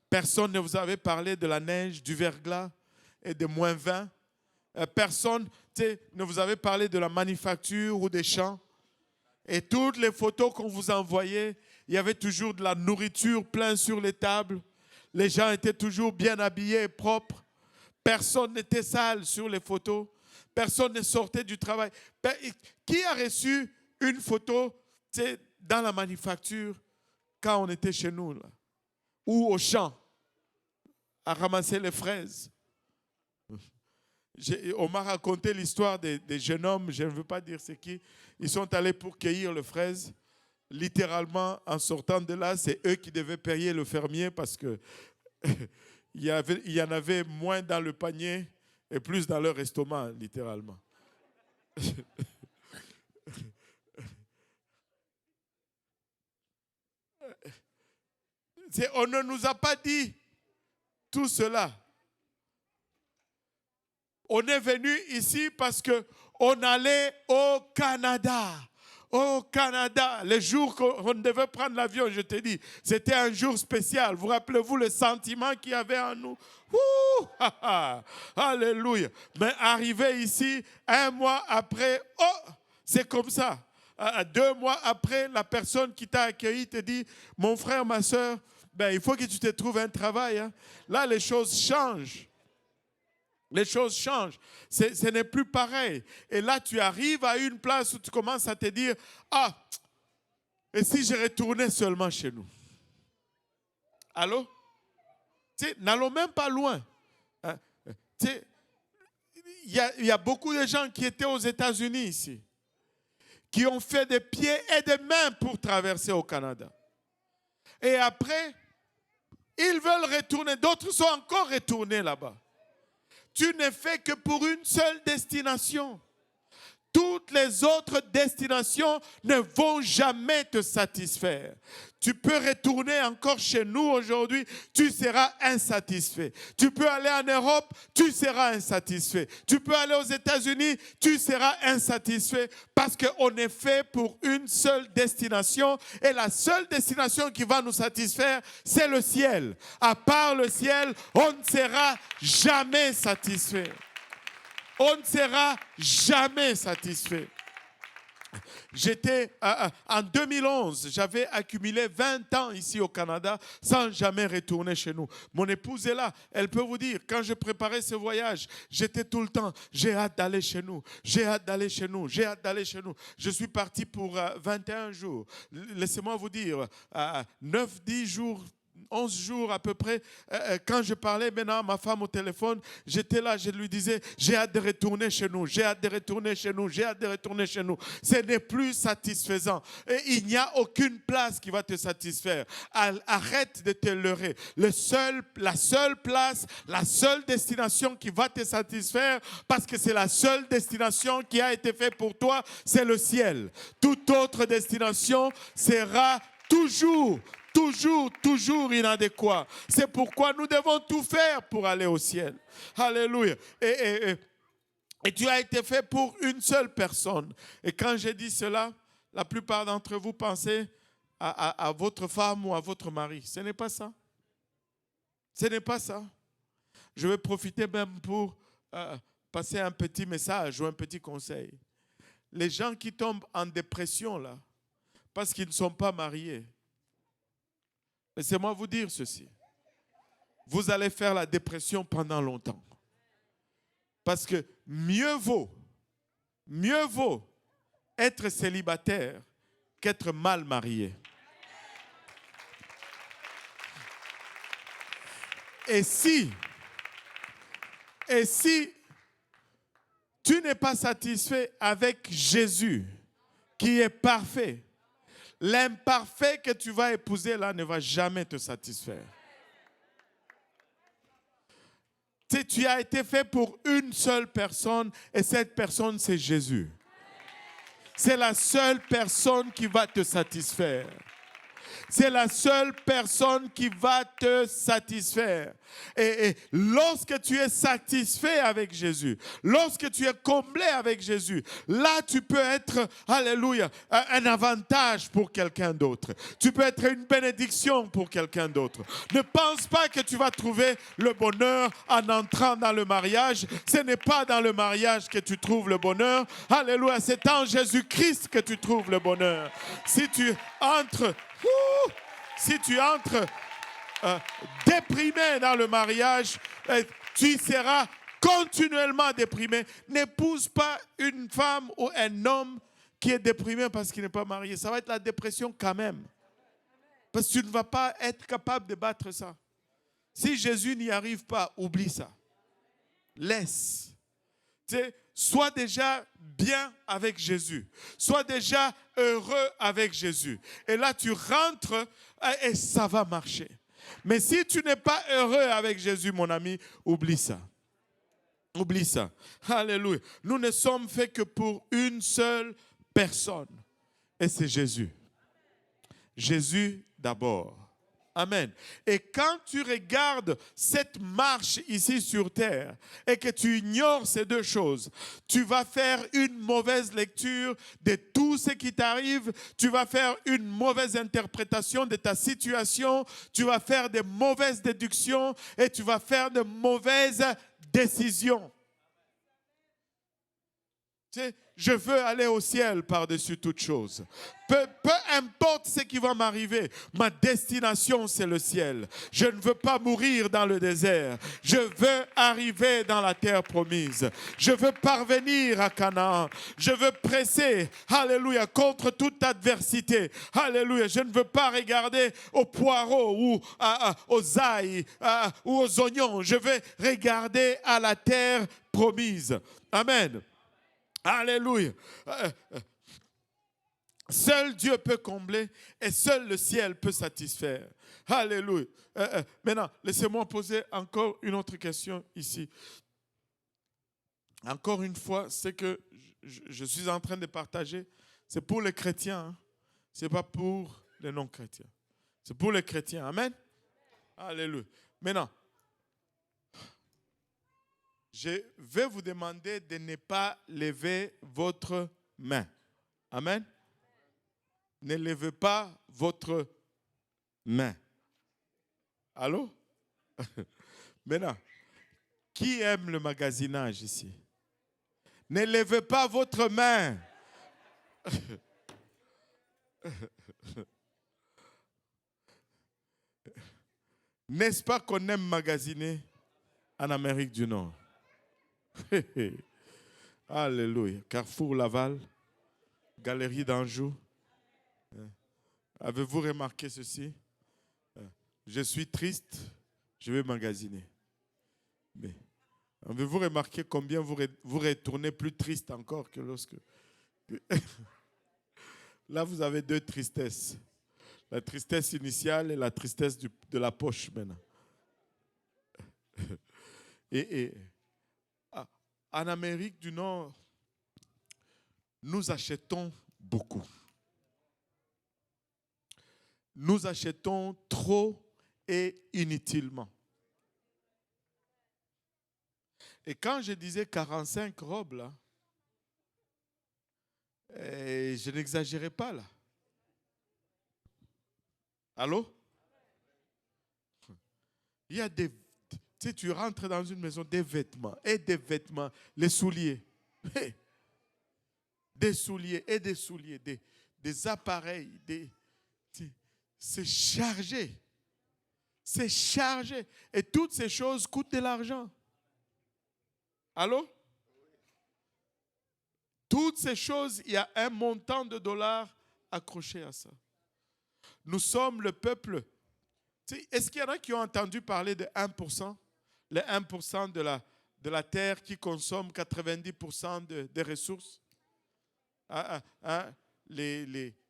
Personne ne vous avait parlé de la neige, du verglas et de -20. Personne ne vous avait parlé de la manufacture ou des champs. Et toutes les photos qu'on vous envoyait, il y avait toujours de la nourriture plein sur les tables. Les gens étaient toujours bien habillés et propres. Personne n'était sale sur les photos. Personne ne sortait du travail. Qui a reçu une photo Tu sais, dans la manufacture, quand on était chez nous, là, ou au champ, à ramasser les fraises. On m'a raconté l'histoire des jeunes hommes, je ne veux pas dire c'est qui. Ils sont allés pour cueillir les fraises. Littéralement, en sortant de là, c'est eux qui devaient payer le fermier parce que il y en avait moins dans le panier et plus dans leur estomac, littéralement. On ne nous a pas dit tout cela. On est venu ici parce qu'on allait au Canada. Au Canada, le jour qu'on devait prendre l'avion, je te dis, c'était un jour spécial. Vous rappelez-vous le sentiment qu'il y avait en nous? Ouh, alléluia. Mais arrivé ici, 1 mois après, oh, c'est comme ça. 2 mois après, la personne qui t'a accueilli te dit, mon frère, ma soeur, ben, il faut que tu te trouves un travail. Hein. Là, les choses changent. Les choses changent. Ce n'est plus pareil. Et là, tu arrives à une place où tu commences à te dire, ah, et si je retournais seulement chez nous? Allô? Tu sais, n'allons même pas loin. Hein? Tu sais, il y a beaucoup de gens qui étaient aux États-Unis ici, qui ont fait des pieds et des mains pour traverser au Canada. Et après, ils veulent retourner. D'autres sont encore retournés là-bas. Tu n'es fait que pour une seule destination. Toutes les autres destinations ne vont jamais te satisfaire. Tu peux retourner encore chez nous aujourd'hui, tu seras insatisfait. Tu peux aller en Europe, tu seras insatisfait. Tu peux aller aux États-Unis, tu seras insatisfait parce qu'on est fait pour une seule destination et la seule destination qui va nous satisfaire, c'est le ciel. À part le ciel, on ne sera jamais satisfait. On ne sera jamais satisfait. En 2011, j'avais accumulé 20 ans ici au Canada sans jamais retourner chez nous. Mon épouse est là, elle peut vous dire, quand je préparais ce voyage, j'étais tout le temps, j'ai hâte d'aller chez nous, j'ai hâte d'aller chez nous, j'ai hâte d'aller chez nous. Je suis parti pour 21 jours. Laissez-moi vous dire, 9-10 jours, 11 jours à peu près, quand je parlais maintenant à ma femme au téléphone, j'étais là, je lui disais, j'ai hâte de retourner chez nous, j'ai hâte de retourner chez nous, j'ai hâte de retourner chez nous. Ce n'est plus satisfaisant. Et il n'y a aucune place qui va te satisfaire. Arrête de te leurrer. La seule place, la seule destination qui va te satisfaire, parce que c'est la seule destination qui a été faite pour toi, c'est le ciel. Toute autre destination sera toujours inadéquat. C'est pourquoi nous devons tout faire pour aller au ciel. Alléluia. Et tu as été fait pour une seule personne. Et quand j'ai dit cela, la plupart d'entre vous pensez à votre femme ou à votre mari. Ce n'est pas ça. Ce n'est pas ça. Je vais profiter même pour passer un petit message ou un petit conseil. Les gens qui tombent en dépression là, parce qu'ils ne sont pas mariés, laissez-moi vous dire ceci. Vous allez faire la dépression pendant longtemps. Parce que mieux vaut être célibataire qu'être mal marié. Et si tu n'es pas satisfait avec Jésus, qui est parfait, l'imparfait que tu vas épouser là ne va jamais te satisfaire. Tu as été fait pour une seule personne et cette personne c'est Jésus. C'est la seule personne qui va te satisfaire. C'est la seule personne qui va te satisfaire. Et lorsque tu es satisfait avec Jésus, lorsque tu es comblé avec Jésus, là tu peux être, alléluia, un avantage pour quelqu'un d'autre. Tu peux être une bénédiction pour quelqu'un d'autre. Ne pense pas que tu vas trouver le bonheur en entrant dans le mariage. Ce n'est pas dans le mariage que tu trouves le bonheur. Alléluia, c'est en Jésus-Christ que tu trouves le bonheur. Si tu entres déprimé dans le mariage, tu seras continuellement déprimé. N'épouse pas une femme ou un homme qui est déprimé parce qu'il n'est pas marié. Ça va être la dépression quand même. Parce que tu ne vas pas être capable de battre ça. Si Jésus n'y arrive pas, oublie ça. Laisse. Tu sais, sois déjà bien avec Jésus. Sois déjà heureux avec Jésus. Et là, tu rentres et ça va marcher. Mais si tu n'es pas heureux avec Jésus, mon ami, oublie ça. Oublie ça. Alléluia. Nous ne sommes faits que pour une seule personne. Et c'est Jésus. Jésus d'abord. Amen. Et quand tu regardes cette marche ici sur terre et que tu ignores ces deux choses, tu vas faire une mauvaise lecture de tout ce qui t'arrive, tu vas faire une mauvaise interprétation de ta situation, tu vas faire de mauvaises déductions et tu vas faire de mauvaises décisions. Tu sais, je veux aller au ciel par-dessus toute chose. Peu importe ce qui va m'arriver, ma destination, c'est le ciel. Je ne veux pas mourir dans le désert. Je veux arriver dans la terre promise. Je veux parvenir à Canaan. Je veux presser, alléluia, contre toute adversité. Alléluia, je ne veux pas regarder aux poireaux ou aux ails ou aux oignons. Je veux regarder à la terre promise. Amen. Alléluia. Seul Dieu peut combler et seul le ciel peut satisfaire. Alléluia. Maintenant, laissez-moi poser encore une autre question ici. Encore une fois, ce que je suis en train de partager, c'est pour les chrétiens. Hein? Ce n'est pas pour les non-chrétiens. C'est pour les chrétiens. Amen. Alléluia. Maintenant, je vais vous demander de ne pas lever votre main. Amen. Ne levez pas votre main. Allô? Maintenant, qui aime le magasinage ici? Ne levez pas votre main. N'est-ce pas qu'on aime magasiner en Amérique du Nord? Alléluia. Carrefour Laval, Galerie d'Anjou. Avez-vous remarqué ceci? Je suis triste, je vais magasiner. Mais avez-vous remarqué combien vous retournez plus triste encore que lorsque... Là, vous avez deux tristesses. La tristesse initiale et la tristesse de la poche maintenant. Et en Amérique du Nord, nous achetons beaucoup. Nous achetons trop et inutilement. Et quand je disais 45 robes, là, je n'exagérais pas là. Allô? Il y a des... Tu sais, tu rentres dans une maison, des vêtements, les souliers. Des souliers, des appareils, c'est chargé. C'est chargé. Et toutes ces choses coûtent de l'argent. Allô? Toutes ces choses, il y a un montant de dollars accroché à ça. Nous sommes le peuple. Est-ce qu'il y en a qui ont entendu parler de 1%? Le 1% de la terre qui consomme 90% des ressources?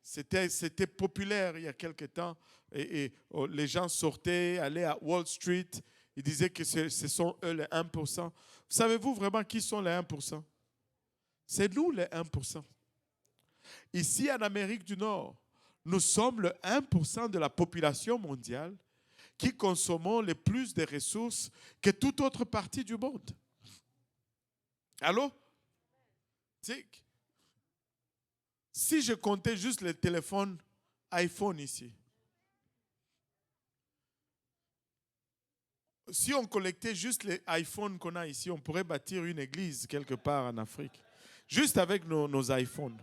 C'était populaire il y a quelque temps. Et les gens sortaient, allaient à Wall Street. Ils disaient que ce sont eux les 1%. Savez-vous vraiment qui sont les 1%? C'est nous les 1%. Ici en Amérique du Nord, nous sommes le 1% de la population mondiale qui consommons le plus de ressources que toute autre partie du monde. Allô? Si je comptais juste les téléphones iPhone ici, si on collectait juste les iPhones qu'on a ici, on pourrait bâtir une église quelque part en Afrique. Juste avec nos iPhones.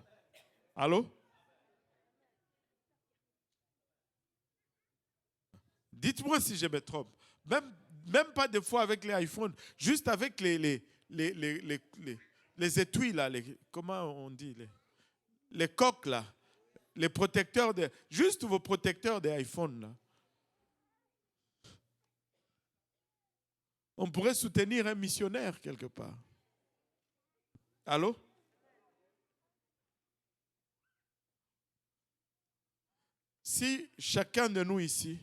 Allô? Dites-moi si je me trompe. Même pas des fois avec les iPhones, juste avec les étuis là, comment on dit les coques là, les protecteurs, juste vos protecteurs des iPhones là. On pourrait soutenir un missionnaire quelque part. Allô? Si chacun de nous ici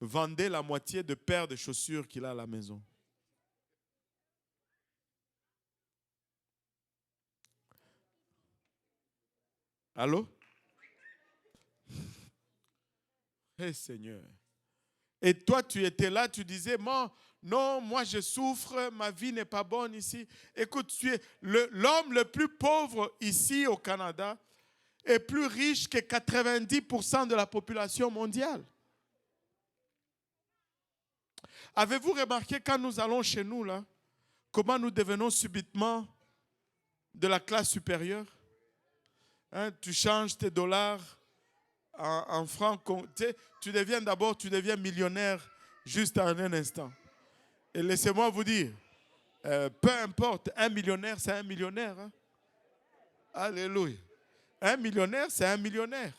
vendait la moitié de paires de chaussures qu'il a à la maison. Allô? Eh Seigneur. Et toi, tu étais là, tu disais, non, moi je souffre, ma vie n'est pas bonne ici. Écoute, tu es l'homme le plus pauvre ici au Canada est plus riche que 90% de la population mondiale. Avez-vous remarqué quand nous allons chez nous, là, comment nous devenons subitement de la classe supérieure? Hein, tu changes tes dollars en francs. Tu deviens millionnaire juste en un instant. Et laissez-moi vous dire, peu importe, un millionnaire, c'est un millionnaire. Hein? Alléluia. Un millionnaire, c'est un millionnaire.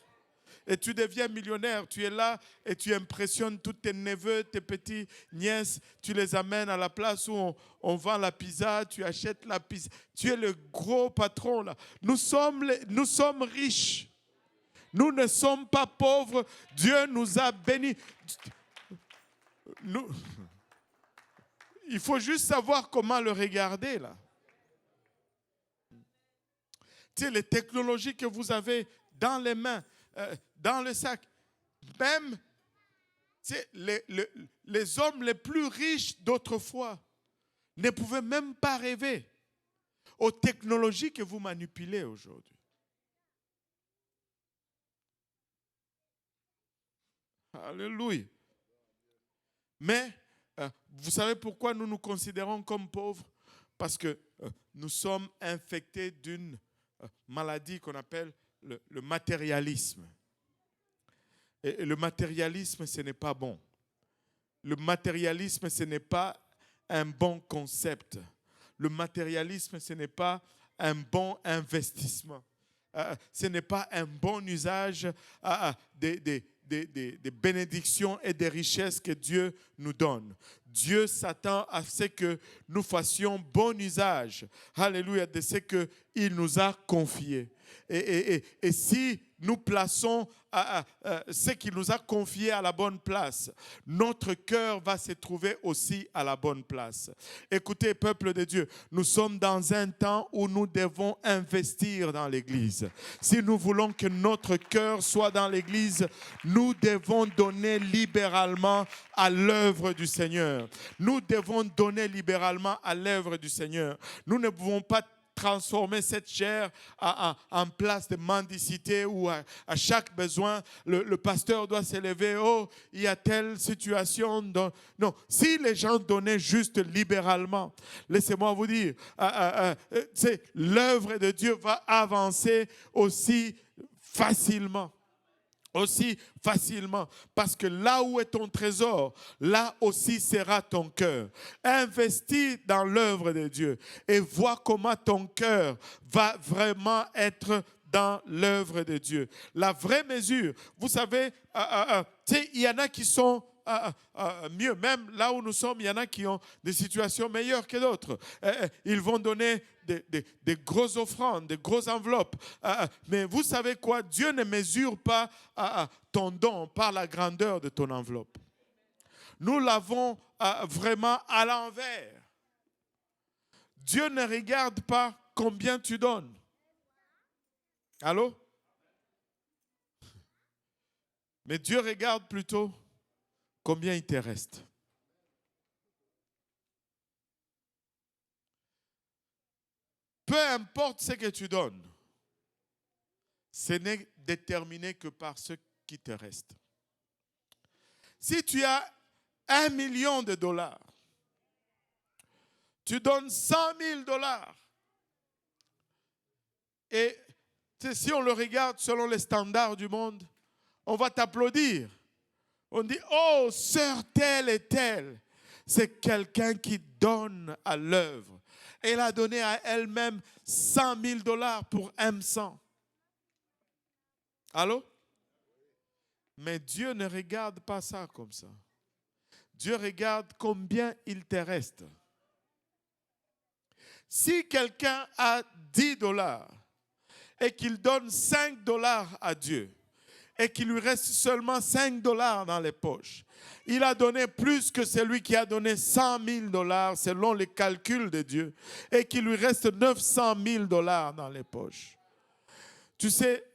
Et tu deviens millionnaire, tu es là et tu impressionnes tous tes neveux, tes petites nièces, tu les amènes à la place où on vend la pizza, tu achètes la pizza. Tu es le gros patron là. Nous sommes riches. Nous ne sommes pas pauvres. Dieu nous a bénis. Il faut juste savoir comment le regarder là. Tu sais, les technologies que vous avez dans les mains, dans le sac, même tu sais, les hommes les plus riches d'autrefois ne pouvaient même pas rêver aux technologies que vous manipulez aujourd'hui. Alléluia. Mais vous savez pourquoi nous nous considérons comme pauvres? Parce que nous sommes infectés d'une maladie qu'on appelle le matérialisme. Et le matérialisme, ce n'est pas bon. Le matérialisme, ce n'est pas un bon concept. Le matérialisme, ce n'est pas un bon investissement. Ce n'est pas un bon usage des bénédictions et des richesses que Dieu nous donne. Dieu s'attend à ce que nous fassions bon usage, alléluia, de ce qu'il nous a confié. Et si nous plaçons ce qu'il nous a confié à la bonne place, notre cœur va se trouver aussi à la bonne place. Écoutez, peuple de Dieu, nous sommes dans un temps où nous devons investir dans l'Église. Si nous voulons que notre cœur soit dans l'Église, nous devons donner libéralement à l'œuvre du Seigneur. Nous devons donner libéralement à l'œuvre du Seigneur. Nous ne pouvons pas transformer cette chair en place de mendicité où à chaque besoin, le pasteur doit s'élever. Oh, il y a telle situation. Non, si les gens donnaient juste libéralement, laissez-moi vous dire, l'œuvre de Dieu va avancer aussi facilement. Parce que là où est ton trésor, là aussi sera ton cœur. Investis dans l'œuvre de Dieu et vois comment ton cœur va vraiment être dans l'œuvre de Dieu. La vraie mesure, vous savez, il y en a qui sont mieux, même là où nous sommes, il y en a qui ont des situations meilleures que d'autres. Ils vont donner des grosses offrandes, des grosses enveloppes. Mais vous savez quoi? Dieu ne mesure pas ton don par la grandeur de ton enveloppe. Nous l'avons vraiment à l'envers. Dieu ne regarde pas combien tu donnes. Allô? Mais Dieu regarde plutôt combien il te reste. Peu importe ce que tu donnes, ce n'est déterminé que par ce qui te reste. Si tu as $1 million, tu donnes $100,000 et si on le regarde selon les standards du monde, on va t'applaudir. On dit, oh, sœur telle et telle, c'est quelqu'un qui donne à l'œuvre. Elle a donné à elle-même $100,000 pour M100. Allô? Mais Dieu ne regarde pas ça comme ça. Dieu regarde combien il te reste. Si quelqu'un a 10 dollars et qu'il donne 5 dollars à Dieu et qu'il lui reste seulement 5 dollars dans les poches, il a donné plus que celui qui a donné 100 000 dollars selon les calculs de Dieu et qu'il lui reste 900 000 dollars dans les poches. Tu sais,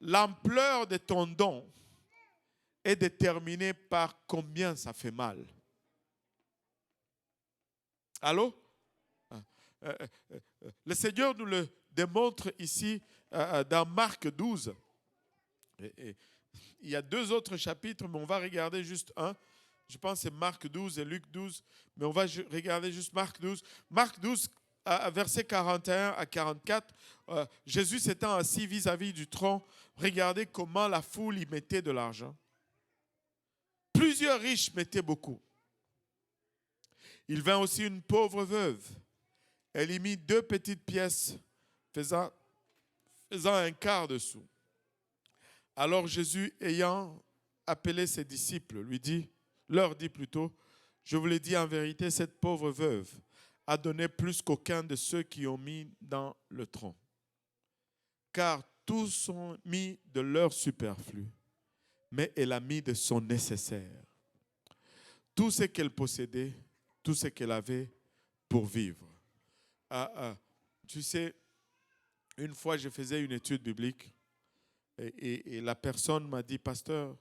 l'ampleur de ton don est déterminée par combien ça fait mal. Allô? Le Seigneur nous le démontre ici dans Marc 12. Il y a 2 autres chapitres, mais on va regarder juste un. Je pense que c'est Marc 12 et Luc 12, mais on va regarder juste Marc 12. Marc 12, versets 41 à 44, Jésus s'étant assis vis-à-vis du tronc, regardez comment la foule y mettait de l'argent. Plusieurs riches mettaient beaucoup. Il vint aussi une pauvre veuve. Elle y mit 2 petites pièces, faisant un quart de sou. Alors Jésus, ayant appelé ses disciples, leur dit plutôt, je vous l'ai dit en vérité, cette pauvre veuve a donné plus qu'aucun de ceux qui ont mis dans le tronc. Car tous ont mis de leur superflu, mais elle a mis de son nécessaire. Tout ce qu'elle possédait, tout ce qu'elle avait pour vivre. Tu sais, une fois je faisais une étude biblique et la personne m'a dit, pasteur,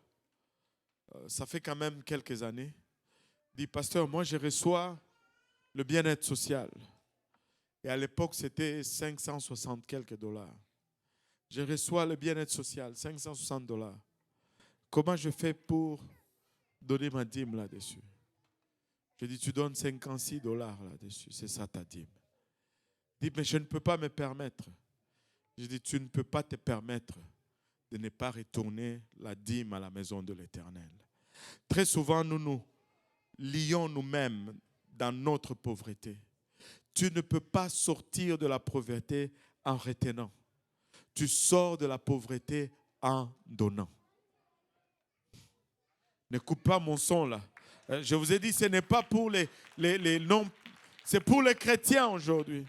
ça fait quand même quelques années, dit, pasteur, moi je reçois le bien-être social. Et à l'époque, c'était 560 quelques dollars. Je reçois le bien-être social, 560 dollars. Comment je fais pour donner ma dîme là-dessus? Je dis, tu donnes 56 dollars là-dessus, c'est ça ta dîme. Il dit, mais je ne peux pas me permettre. Je dis, tu ne peux pas te permettre de ne pas retourner la dîme à la maison de l'Éternel. Très souvent, nous nous lions nous-mêmes dans notre pauvreté. Tu ne peux pas sortir de la pauvreté en retenant. Tu sors de la pauvreté en donnant. Ne coupe pas mon son là. Je vous ai dit, ce n'est pas pour les non, c'est pour les chrétiens aujourd'hui.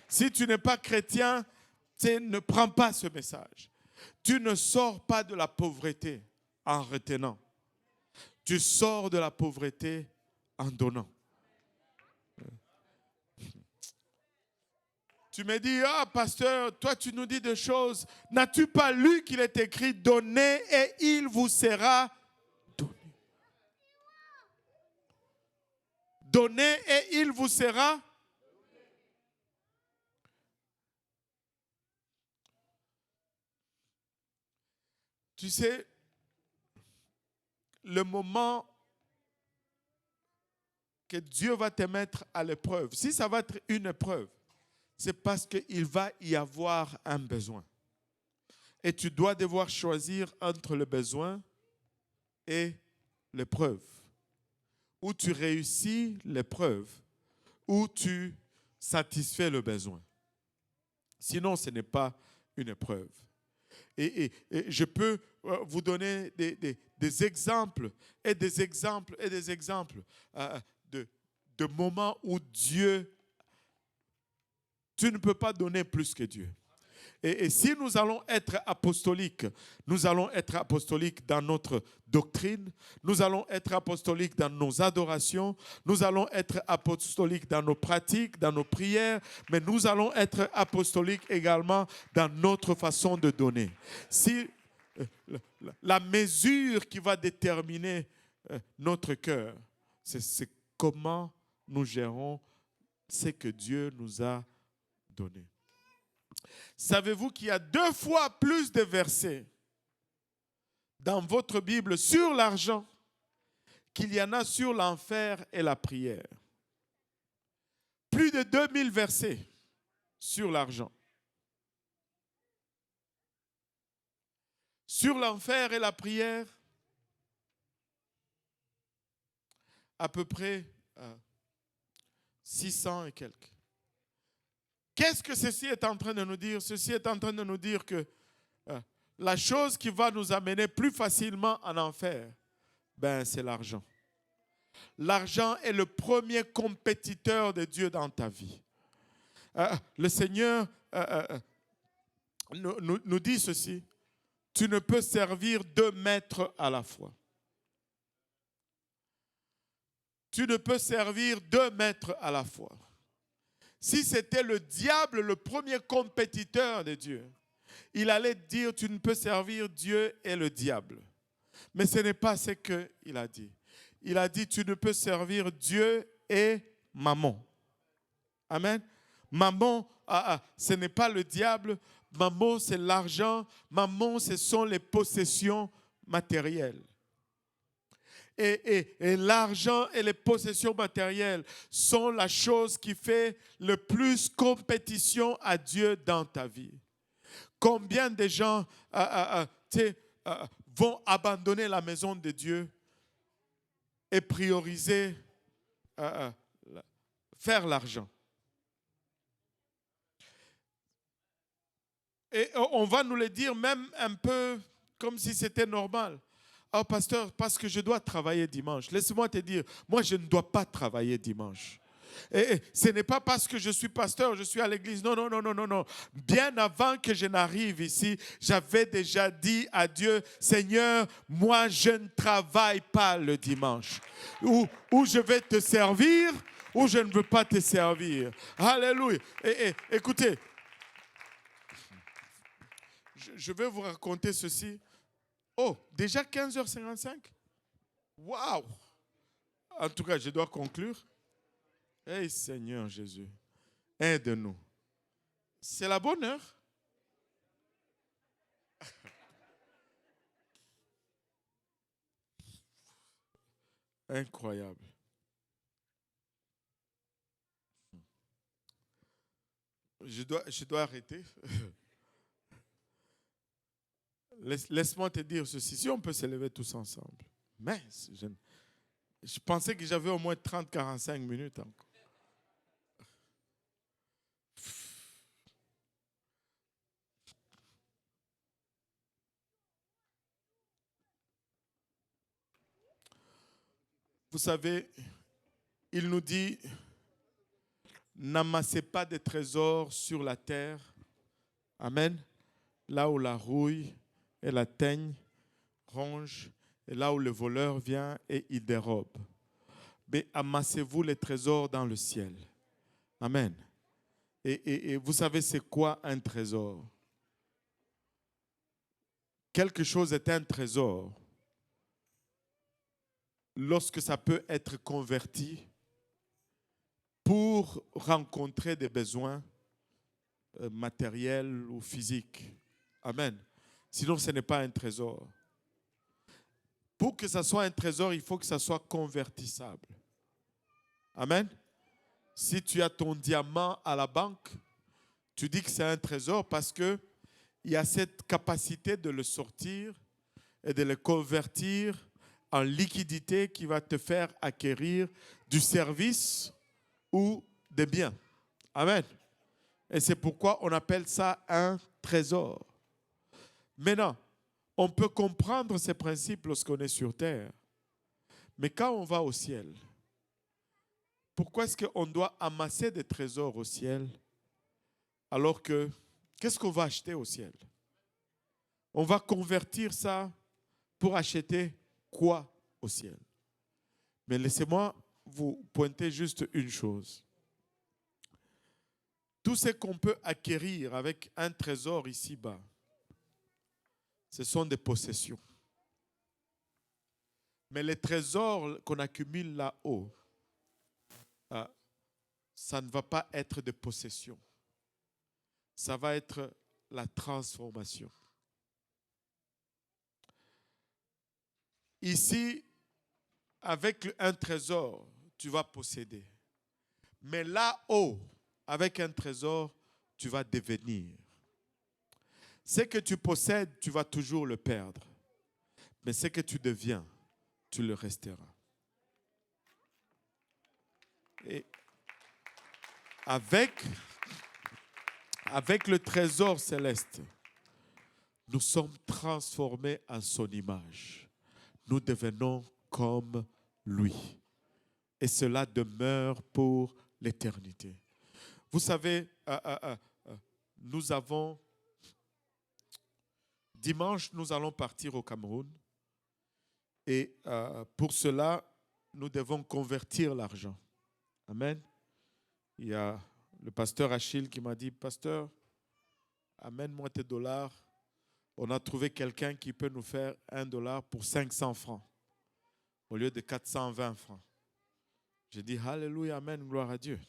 Si tu n'es pas chrétien, ne prends pas ce message. Tu ne sors pas de la pauvreté en retenant. Tu sors de la pauvreté en donnant. Tu me dis, pasteur, toi tu nous dis des choses. N'as-tu pas lu qu'il est écrit, donnez et il vous sera donné. Donnez et il vous sera. Tu sais, le moment que Dieu va te mettre à l'épreuve, si ça va être une épreuve, c'est parce qu'il va y avoir un besoin. Et tu dois devoir choisir entre le besoin et l'épreuve. Ou tu réussis l'épreuve, ou tu satisfais le besoin. Sinon, ce n'est pas une épreuve. Et je peux vous donner des exemples et des exemples et des exemples de moments où Dieu, tu ne peux pas donner plus que Dieu. Et si nous allons être apostoliques, nous allons être apostoliques dans notre doctrine, nous allons être apostoliques dans nos adorations, nous allons être apostoliques dans nos pratiques, dans nos prières, mais nous allons être apostoliques également dans notre façon de donner. Si la mesure qui va déterminer notre cœur, c'est comment nous gérons ce que Dieu nous a donné. Savez-vous qu'il y a 2 fois plus de versets dans votre Bible sur l'argent qu'il y en a sur l'enfer et la prière? Plus de 2000 versets sur l'argent. Sur l'enfer et la prière, à peu près 600 et quelques. Qu'est-ce que ceci est en train de nous dire? Ceci est en train de nous dire que euh, la chose qui va nous amener plus facilement en enfer, c'est l'argent. L'argent est le premier compétiteur de Dieu dans ta vie. Le Seigneur nous dit ceci. Tu ne peux servir 2 maîtres à la fois. Tu ne peux servir 2 maîtres à la fois. Si c'était le diable le premier compétiteur de Dieu, il allait dire tu ne peux servir Dieu et le diable. Mais ce n'est pas ce qu'il a dit. Il a dit tu ne peux servir Dieu et mammon. Amen. Mammon, ce n'est pas le diable. Mammon, c'est l'argent. Mammon, ce sont les possessions matérielles. Et l'argent et les possessions matérielles sont la chose qui fait le plus compétition à Dieu dans ta vie. Combien de gens vont abandonner la maison de Dieu et prioriser faire l'argent? Et on va nous le dire même un peu comme si c'était normal. Oh pasteur, parce que je dois travailler dimanche. Laisse-moi te dire, moi je ne dois pas travailler dimanche. Et ce n'est pas parce que je suis pasteur, je suis à l'église. Non, non, non, non, non, non. Bien avant que je n'arrive ici, j'avais déjà dit à Dieu, Seigneur, moi je ne travaille pas le dimanche. Ou je vais te servir, ou je ne veux pas te servir. Alléluia. Et écoutez, je vais vous raconter ceci. Oh, déjà 15h55? Waouh! En tout cas, je dois conclure. Hey Seigneur Jésus, aide-nous. C'est la bonne heure? Incroyable. Je dois arrêter. Laisse-moi te dire ceci. Si on peut se lever tous ensemble. Mais je pensais que j'avais au moins 30-45 minutes encore. Vous savez, il nous dit, n'amassez pas de trésors sur la terre. Amen. Là où la rouille et la teigne rongent, et là où le voleur vient et il dérobe. Mais amassez-vous les trésors dans le ciel. Amen. Et vous savez c'est quoi un trésor? Quelque chose est un trésor lorsque ça peut être converti pour rencontrer des besoins matériels ou physiques. Amen. Sinon, ce n'est pas un trésor. Pour que ça soit un trésor, il faut que ça soit convertissable. Amen. Si tu as ton diamant à la banque, tu dis que c'est un trésor parce qu'il y a cette capacité de le sortir et de le convertir en liquidité qui va te faire acquérir du service ou des biens. Amen. Et c'est pourquoi on appelle ça un trésor. Maintenant, on peut comprendre ces principes lorsqu'on est sur terre. Mais quand on va au ciel, pourquoi est-ce qu'on doit amasser des trésors au ciel alors que, qu'est-ce qu'on va acheter au ciel? On va convertir ça pour acheter quoi au ciel? Mais laissez-moi vous pointer juste une chose. Tout ce qu'on peut acquérir avec un trésor ici-bas, ce sont des possessions. Mais les trésors qu'on accumule là-haut, ça ne va pas être des possessions. Ça va être la transformation. Ici, avec un trésor, tu vas posséder. Mais là-haut, avec un trésor, tu vas devenir. Ce que tu possèdes, tu vas toujours le perdre. Mais ce que tu deviens, tu le resteras. Et avec le trésor céleste, nous sommes transformés en son image. Nous devenons comme lui. Et cela demeure pour l'éternité. Vous savez, nous avons, dimanche, nous allons partir au Cameroun. Et pour cela, nous devons convertir l'argent. Amen. Il y a le pasteur Achille qui m'a dit, pasteur, amène-moi tes dollars. On a trouvé quelqu'un qui peut nous faire $1 pour 500 francs au lieu de 420 francs. J'ai dit, Alléluia, Amen, gloire à Dieu.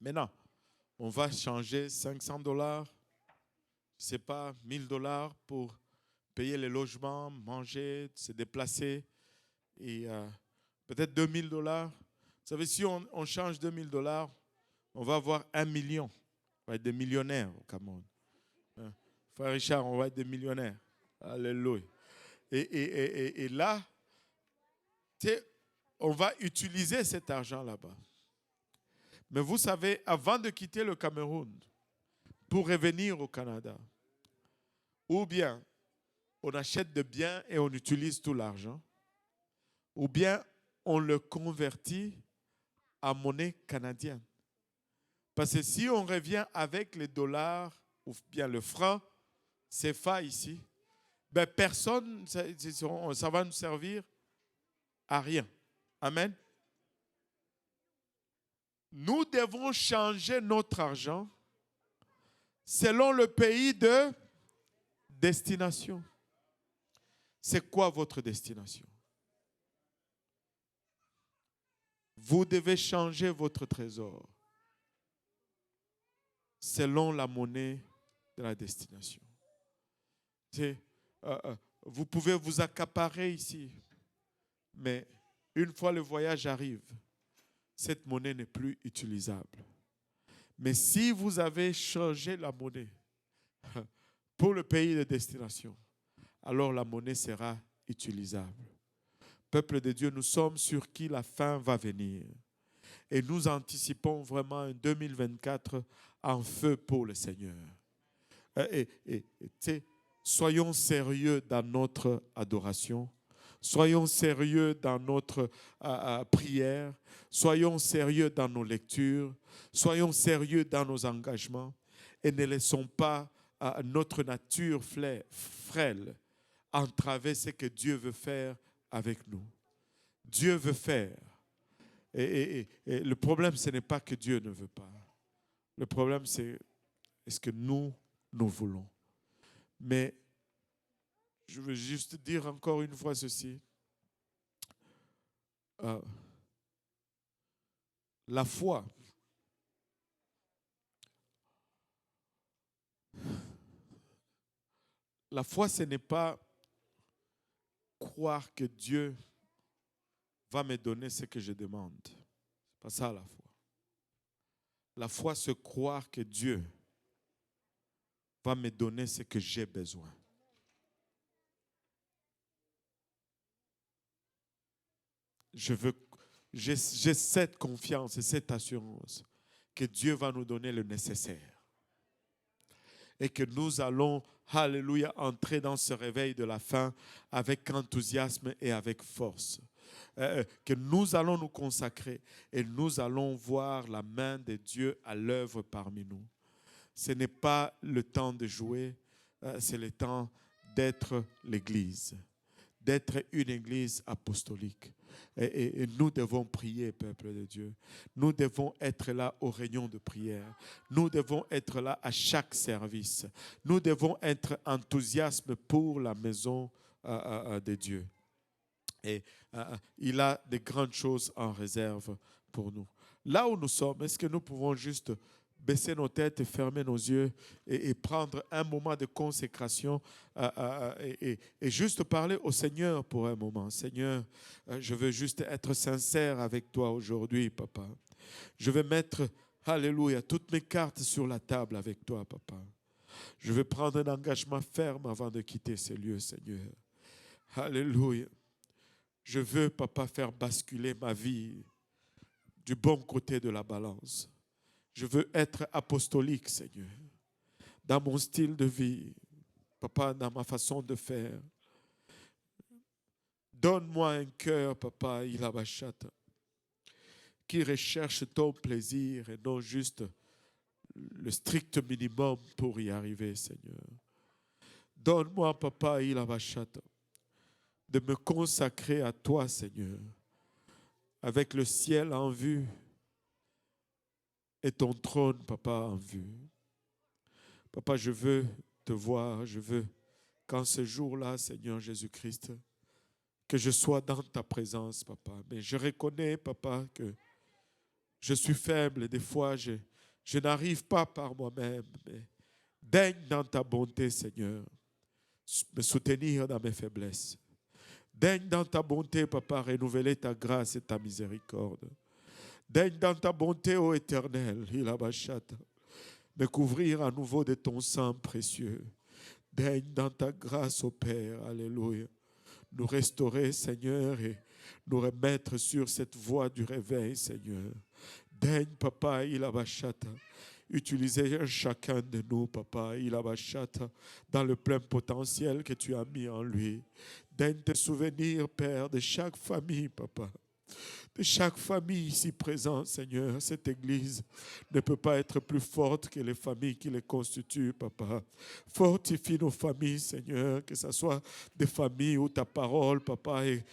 Maintenant, on va changer $500, je ne sais pas, $1000 pour payer les logements, manger, se déplacer et peut-être $2000. Vous savez, si on change $2000, on va avoir 1 million. On va être des millionnaires au Cameroun. Frère Richard, on va être des millionnaires. Alléluia. Et là, on va utiliser cet argent là-bas. Mais vous savez, avant de quitter le Cameroun pour revenir au Canada, ou bien on achète des biens et on utilise tout l'argent, ou bien on le convertit en monnaie canadienne. Parce que si on revient avec les dollars ou bien le franc CFA ici, ben personne, ça va nous servir à rien. Amen. Nous devons changer notre argent selon le pays de destination. C'est quoi votre destination? Vous devez changer votre trésor selon la monnaie de la destination. Vous pouvez vous accaparer ici, mais une fois le voyage arrive, cette monnaie n'est plus utilisable. Mais si vous avez changé la monnaie pour le pays de destination, alors la monnaie sera utilisable. Peuple de Dieu, nous sommes sur qui la fin va venir. Et nous anticipons vraiment un 2024 en feu pour le Seigneur. Soyons sérieux dans notre adoration. Soyons sérieux dans notre prière. Soyons sérieux dans nos lectures. Soyons sérieux dans nos engagements. Et ne laissons pas notre nature frêle entraver ce que Dieu veut faire avec nous. Dieu veut faire. Et le problème, ce n'est pas que Dieu ne veut pas. Le problème, c'est est-ce que nous voulons. Mais je veux juste dire encore une fois ceci. La foi. La foi, ce n'est pas croire que Dieu va me donner ce que je demande. Ce n'est pas ça la foi. La foi, c'est croire que Dieu va me donner ce que j'ai besoin. J'ai cette confiance et cette assurance que Dieu va nous donner le nécessaire. Et que nous allons, alléluia, entrer dans ce réveil de la fin avec enthousiasme et avec force. Que nous allons nous consacrer et nous allons voir la main de Dieu à l'œuvre parmi nous. Ce n'est pas le temps de jouer, c'est le temps d'être l'Église, d'être une Église apostolique. Et nous devons prier, peuple de Dieu. Nous devons être là aux réunions de prière. Nous devons être là à chaque service. Nous devons être enthousiastes pour la maison de Dieu. Et il a de grandes choses en réserve pour nous. Là où nous sommes, est-ce que nous pouvons juste baisser nos têtes et fermer nos yeux et prendre un moment de consécration et juste parler au Seigneur pour un moment. Seigneur, je veux juste être sincère avec toi aujourd'hui, papa. Je veux mettre, alléluia, toutes mes cartes sur la table avec toi, papa. Je veux prendre un engagement ferme avant de quitter ce lieu, Seigneur. Alléluia. Je veux, papa, faire basculer ma vie du bon côté de la balance. Je veux être apostolique, Seigneur, dans mon style de vie. papa, dans ma façon de faire. Donne-moi un cœur, papa, Ilabashata, qui recherche ton plaisir et non juste le strict minimum pour y arriver, Seigneur. Donne-moi, papa, Ilabashata, de me consacrer à toi, Seigneur, avec le ciel en vue et ton trône, papa, en vue. Papa, je veux te voir, je veux qu'en ce jour-là, Seigneur Jésus-Christ, que je sois dans ta présence, papa. Mais je reconnais, papa, que je suis faible et des fois, je n'arrive pas par moi-même. Mais daigne dans ta bonté, Seigneur, me soutenir dans mes faiblesses. Daigne dans ta bonté, papa, renouveler ta grâce et ta miséricorde. Daigne dans ta bonté, ô Éternel, me couvrir à nouveau de ton sang précieux. Daigne dans ta grâce, ô Père, alléluia, nous restaurer, Seigneur, et nous remettre sur cette voie du réveil, Seigneur. Daigne, papa, utiliser chacun de nous, papa, dans le plein potentiel que tu as mis en lui. Daigne te souvenir, Père, de chaque famille, papa. De chaque famille ici présente, Seigneur. Cette église ne peut pas être plus forte que les familles qui les constituent, papa. Fortifie nos familles, Seigneur, que ce soit des familles où ta parole, papa, est